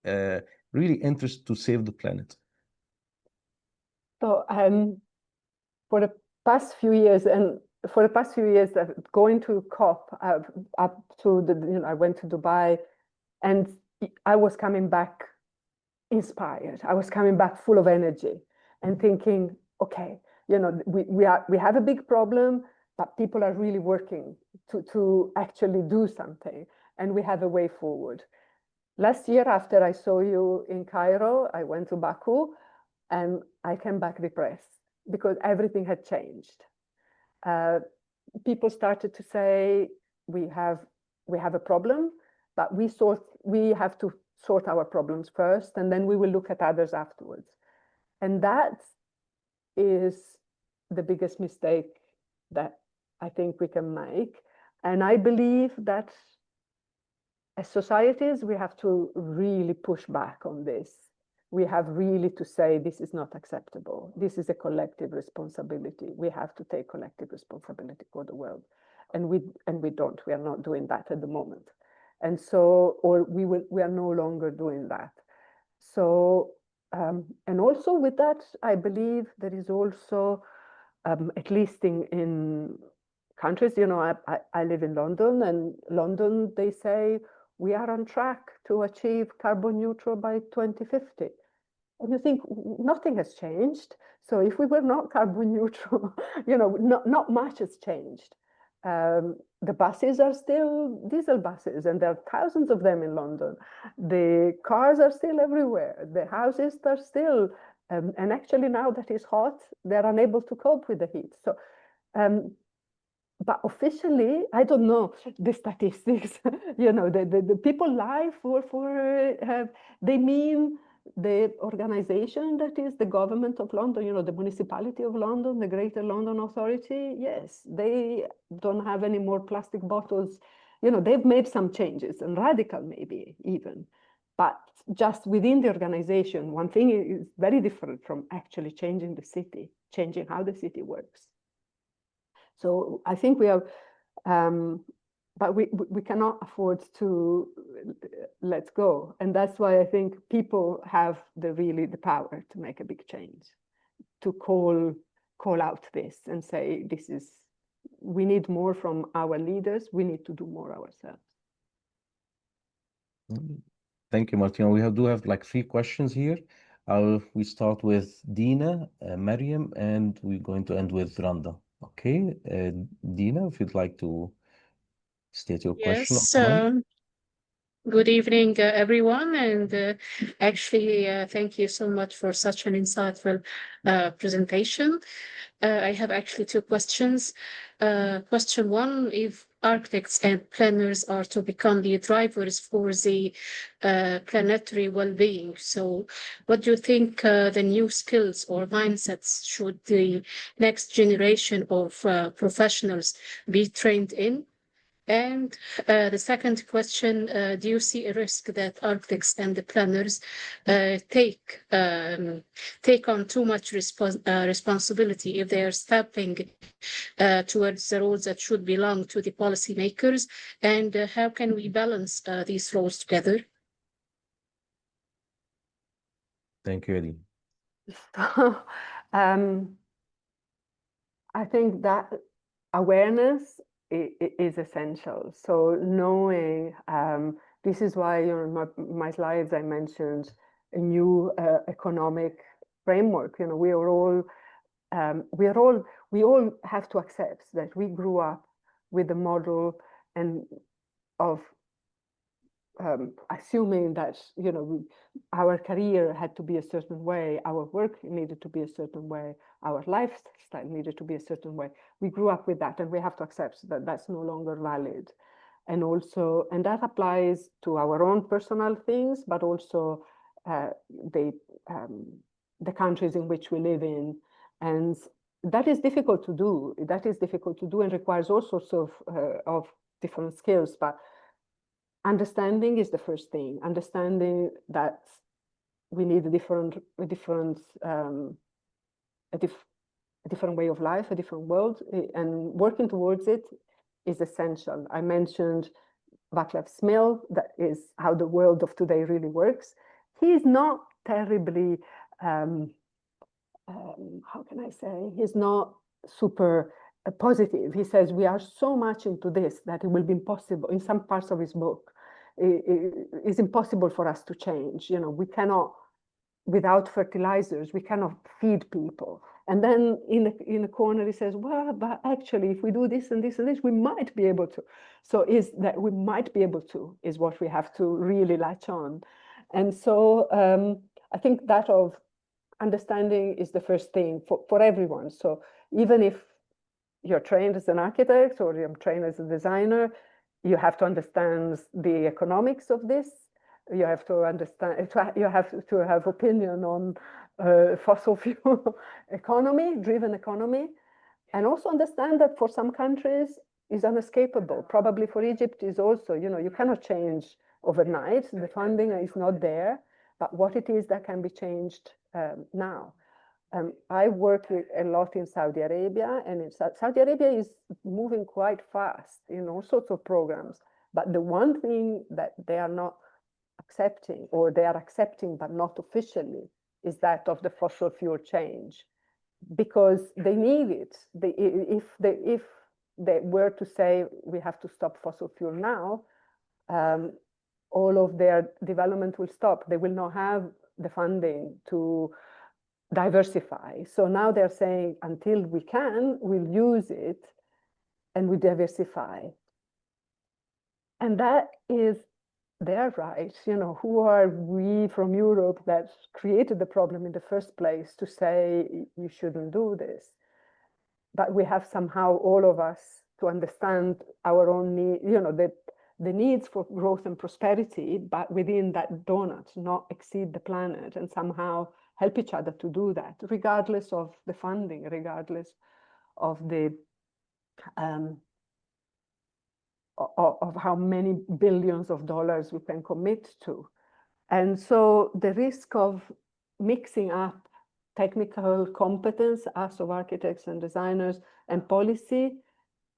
Speaker 1: uh, really interested to save the planet?
Speaker 2: So for the past few years, going to COP up to I went to Dubai, and I was coming back inspired. I was coming back full of energy and thinking, okay, we have a big problem, but people are really working to actually do something, and we have a way forward. Last year, after I saw you in Cairo, I went to Baku, and I came back depressed because everything had changed. People started to say, we have a problem, but we have to sort our problems first, and then we will look at others afterwards. And that is the biggest mistake that I think we can make. And I believe that as societies, we have to really push back on this. We have really to say this is not acceptable. This is a collective responsibility. We have to take collective responsibility for the world. And we don't. We are not doing that at the moment. And so, or we are no longer doing that. So, and also with that, I believe there is also, at least in countries, you know, I live in London, and London, they say, we are on track to achieve carbon neutral by 2050. And you think nothing has changed. So if we were not carbon neutral, you know, not much has changed. The buses are still diesel buses, and there are thousands of them in London. The cars are still everywhere. The houses are still, and actually now that it's hot, they're unable to cope with the heat. So, but officially, I don't know the statistics. You know, the people lie they mean the organization that is the government of London, you know, the municipality of London, the Greater London Authority. Yes, they don't have any more plastic bottles. You know, they've made some changes, and radical maybe even. But just within the organization, one thing is very different from actually changing the city, changing how the city works. So I think we are, but we cannot afford to let go. And that's why I think people have really the power to make a big change, to call out this and say, we need more from our leaders. We need to do more ourselves.
Speaker 1: Thank you, Martina. We do have like 3 questions here. We start with Dina, Mariam, and we're going to end with Randa. Okay, Dina, if you'd like to state your question or
Speaker 3: Yes,
Speaker 1: comment.
Speaker 3: good evening, everyone. And actually, thank you so much for such an insightful presentation. I have actually 2 questions. Question 1, if architects and planners are to become the drivers for the planetary well-being, so what do you think the new skills or mindsets should the next generation of professionals be trained in? And the second question, do you see a risk that architects and the planners take on too much responsibility if they are stepping towards the roles that should belong to the policymakers? And how can we balance these roles together?
Speaker 1: Thank you, Eddie.
Speaker 2: So, I think that awareness is essential. So knowing, this is why, you know, my slides, I mentioned a new economic framework. You know, we all have to accept that we grew up with the model and of assuming that, you know, our career had to be a certain way, our work needed to be a certain way, our lifestyle needed to be a certain way. We grew up with that, and we have to accept that that's no longer valid. And also, and that applies to our own personal things, but also the countries in which we live in. And that is difficult to do. That is difficult to do and requires all sorts of different skills. But understanding is the first thing. Understanding that we need a different way of life, a different world, and working towards it is essential. I mentioned Václav Smil, that is how the world of today really works. He is not terribly, how can I say, he's not super positive. He says we are so much into this that it will be impossible. In some parts of his book, it's impossible for us to change. You know, we cannot, without fertilizers, we cannot feed people. And then in a corner he says, well, but actually, if we do this and this and this, we might be able to. So is that we might be able to is what we have to really latch on. And so I think that of understanding is the first thing for everyone. So even if you're trained as an architect or you're trained as a designer, you have to understand the economics of this. You have to understand, you have to have opinion on fossil fuel driven economy, and also understand that for some countries is unescapable. Probably for Egypt is also, you cannot change overnight. The funding is not there, but what it is that can be changed now. I work a lot in Saudi Arabia, and in Saudi Arabia is moving quite fast in all sorts of programs. But the one thing that they are not accepting, or they are accepting but not officially, is that of the fossil fuel change, because they need it. If they were to say we have to stop fossil fuel now, all of their development will stop. They will not have the funding to diversify. So now they're saying until we can, we'll use it and we diversify. And that is their right. Who are we from Europe that created the problem in the first place to say you shouldn't do this? But we have somehow, all of us, to understand our own need, the needs for growth and prosperity, but within that donut, not exceed the planet, and somehow help each other to do that, regardless of the funding, regardless of the of how many billions of dollars we can commit to. And so the risk of mixing up technical competence, us of architects and designers, and policy,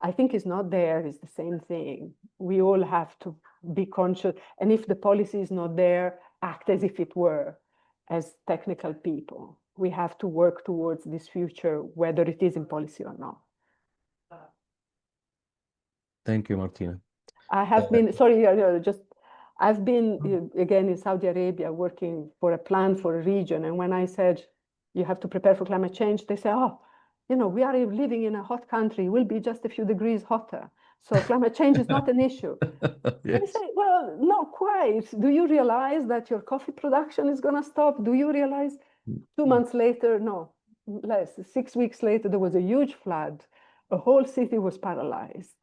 Speaker 2: I think is not there, is the same thing. We all have to be conscious, and if the policy is not there, act as if it were, as technical people. We have to work towards this future, whether it is in policy or not.
Speaker 1: Thank you, Martina.
Speaker 2: I have been, sorry, I've been, again, in Saudi Arabia working for a plan for a region. And when I said, you have to prepare for climate change, they say, oh, we are living in a hot country. It will be just a few degrees hotter. So climate change is not an issue. Yes. I say, well, not quite. Do you realize that your coffee production is going to stop? Do you realize 2 months later, no, less, 6 weeks later, there was a huge flood. A whole city was paralyzed.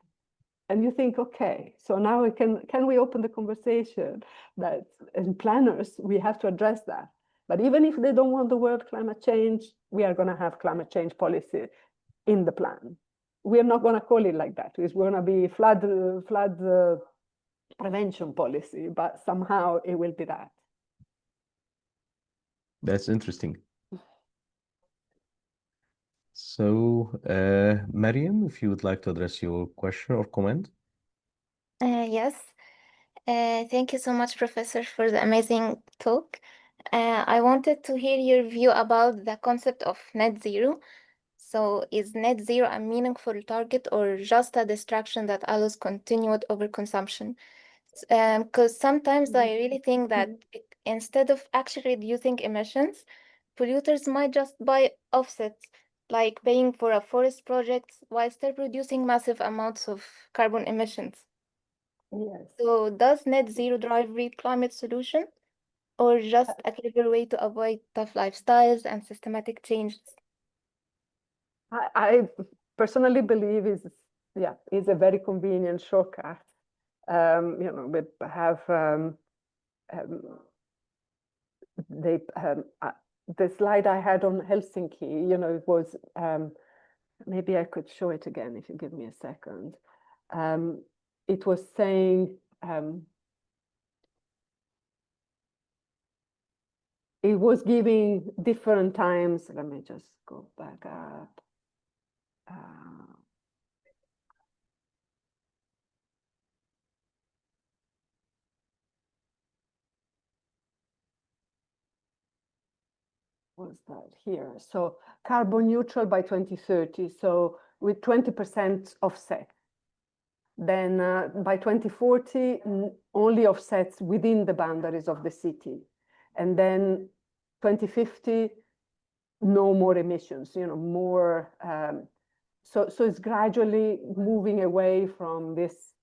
Speaker 2: And you think, okay, so now can we open the conversation that as planners, we have to address that. But even if they don't want the word climate change, we are going to have climate change policy in the plan. We are not going to call it like that. It's going to be flood prevention policy, but somehow it will be that.
Speaker 1: That's interesting. So, Mariam, if you would like to address your question or comment.
Speaker 4: Yes. Thank you so much, Professor, for the amazing talk. I wanted to hear your view about the concept of net zero. So is net zero a meaningful target or just a distraction that allows continued overconsumption? Because sometimes I really think that instead of actually reducing emissions, polluters might just buy offsets, like paying for a forest project while still producing massive amounts of carbon emissions.
Speaker 2: Yes.
Speaker 4: So does net zero drive real climate solution, or just a clever way to avoid tough lifestyles and systematic changes?
Speaker 2: I personally believe is a very convenient shortcut. We have the slide I had on Helsinki. It was maybe I could show it again if you give me a second. It was saying it was giving different times. Let me just go back up. Was that here? So carbon neutral by 2030. So with 20% offset. Then by 2040, only offsets within the boundaries of the city. And then 2050, no more emissions, more. So it's gradually moving away from this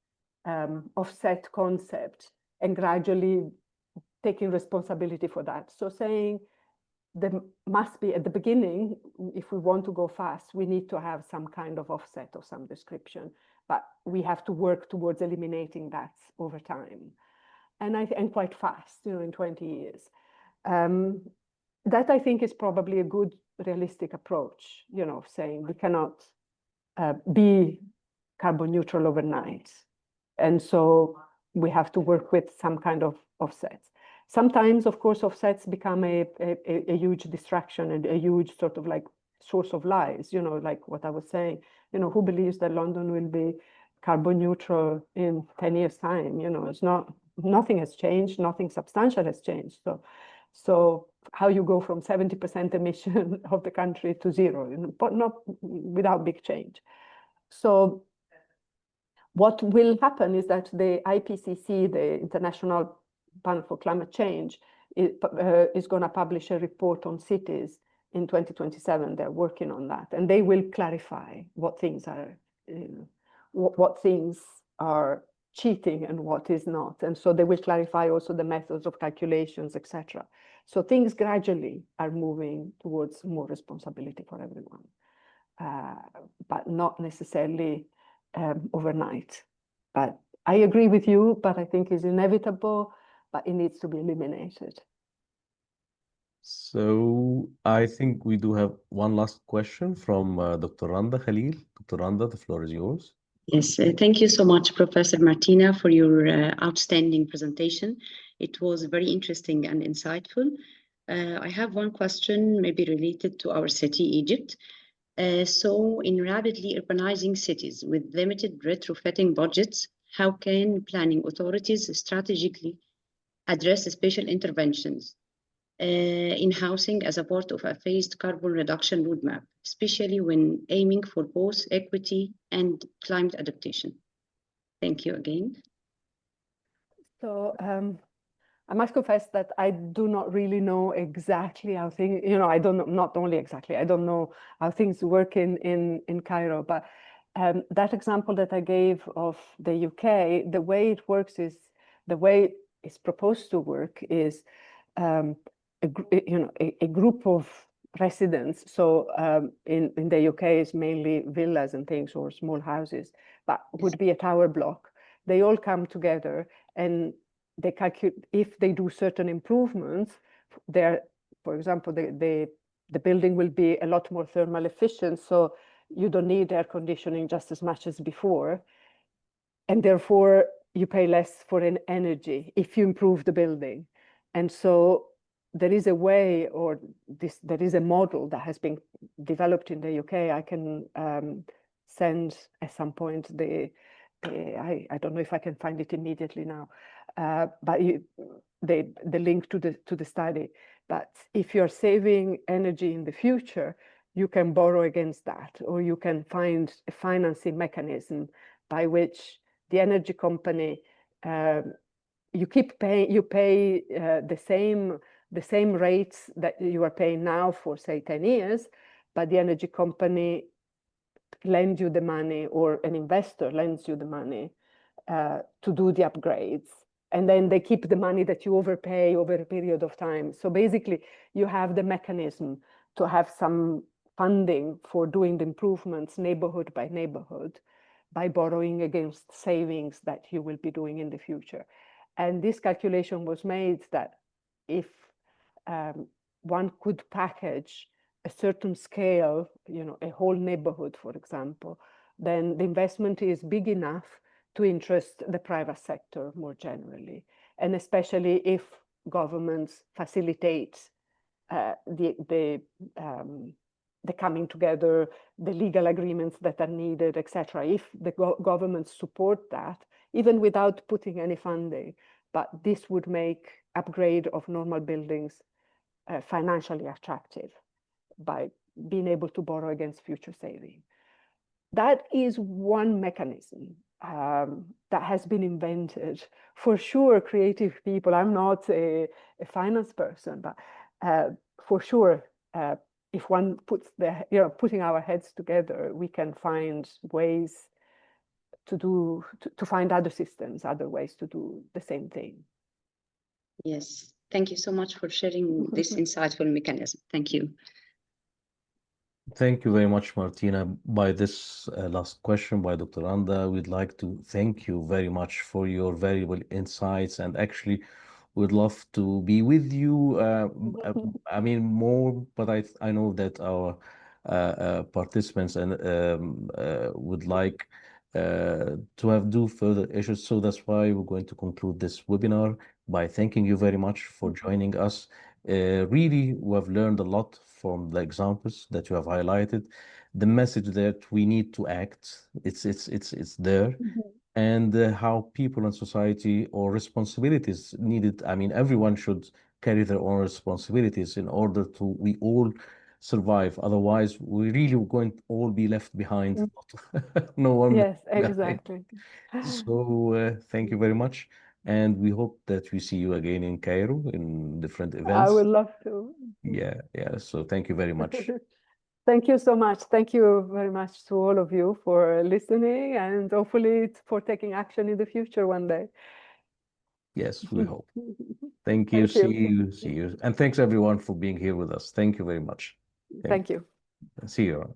Speaker 2: offset concept and gradually taking responsibility for that. So saying there must be, at the beginning, if we want to go fast, we need to have some kind of offset of some description, but we have to work towards eliminating that over time. And quite fast, in 20 years. that I think is probably a good realistic approach, saying we cannot be carbon neutral overnight. And so we have to work with some kind of offsets. Sometimes, of course, offsets become a huge distraction and a huge sort of like source of lies, like what I was saying, who believes that London will be carbon neutral in 10 years' time? It's not, nothing has changed, nothing substantial has changed. So how you go from 70% emission of the country to zero, but not without big change. So what will happen is that the IPCC, the International Panel for Climate Change, is going to publish a report on cities in 2027. They're working on that, and they will clarify what things are, what things are cheating and what is not. And so they will clarify also the methods of calculations, etc. So things gradually are moving towards more responsibility for everyone, but not necessarily overnight. But I agree with you, but I think it's inevitable, but it needs to be eliminated.
Speaker 1: So I think we do have one last question from Dr. Randa Khalil. Dr. Randa, the floor is yours.
Speaker 5: Yes, thank you so much, Professor Martina, for your outstanding presentation. It was very interesting and insightful. I have one question, maybe related to our city, Egypt. So in rapidly urbanizing cities with limited retrofitting budgets, how can planning authorities strategically address spatial interventions in housing as a part of a phased carbon reduction roadmap, especially when aiming for both equity and climate adaptation? Thank you again.
Speaker 2: So I must confess that I do not really know exactly how things, I don't know, not only exactly, I don't know how things work in Cairo, but that example that I gave of the UK, the way it works is, the way it's proposed to work is a group of residents. So in the UK, it's mainly villas and things or small houses, but would be a tower block. They all come together and they calculate if they do certain improvements. For example, the building will be a lot more thermal efficient, so you don't need air conditioning just as much as before, and therefore you pay less for an energy if you improve the building. And so there is a way, or there is a model that has been developed in the UK. I can send at some point I don't know if I can find it immediately now, but the link to the study. But if you're saving energy in the future, you can borrow against that, or you can find a financing mechanism by which the energy company, you pay the same rates that you are paying now for, say, 10 years, but the energy company lends you the money, or an investor lends you the money to do the upgrades. And then they keep the money that you overpay over a period of time. So basically, you have the mechanism to have some funding for doing the improvements neighborhood by neighborhood by borrowing against savings that you will be doing in the future. And this calculation was made that if one could package a certain scale, a whole neighborhood, for example, then the investment is big enough to interest the private sector more generally, and especially if governments facilitate the coming together, the legal agreements that are needed, etc. If the governments support that, even without putting any funding, but this would make upgrade of normal buildings financially attractive by being able to borrow against future saving. That is one mechanism that has been invented. For sure, creative people, I'm not a finance person, but for sure, if one puts putting our heads together, we can find ways to find other systems, other ways to do the same thing.
Speaker 5: Yes, thank you so much for sharing this insightful mechanism. Thank you.
Speaker 1: Thank you very much, Martina. By this last question by Dr. Randa, we'd like to thank you very much for your valuable insights and actually We'd love to be with you. I mean, more, but I know that our participants and would like to have do further issues. So that's why we're going to conclude this webinar by thanking you very much for joining us. Really, we have learned a lot from the examples that you have highlighted. The message that we need to act, it's there, and how people in society or responsibilities needed. I mean, everyone should carry their own responsibilities in order to we all survive. Otherwise, we really going to all be left behind. No one
Speaker 2: Yes,
Speaker 1: left behind.
Speaker 2: exactly.
Speaker 1: So thank you very much, and we hope that we see you again in Cairo in different
Speaker 2: I
Speaker 1: events.
Speaker 2: would love to.
Speaker 1: Yeah, yeah. So thank you very much.
Speaker 2: Thank you so much. Thank you very much to all of you for listening and hopefully for taking action in the future one day.
Speaker 1: Yes, we hope. Thank you.
Speaker 2: Thank
Speaker 1: See
Speaker 2: you.
Speaker 1: you. See you. And thanks everyone for being here with us. Thank you very much.
Speaker 2: Thank you.
Speaker 1: See you.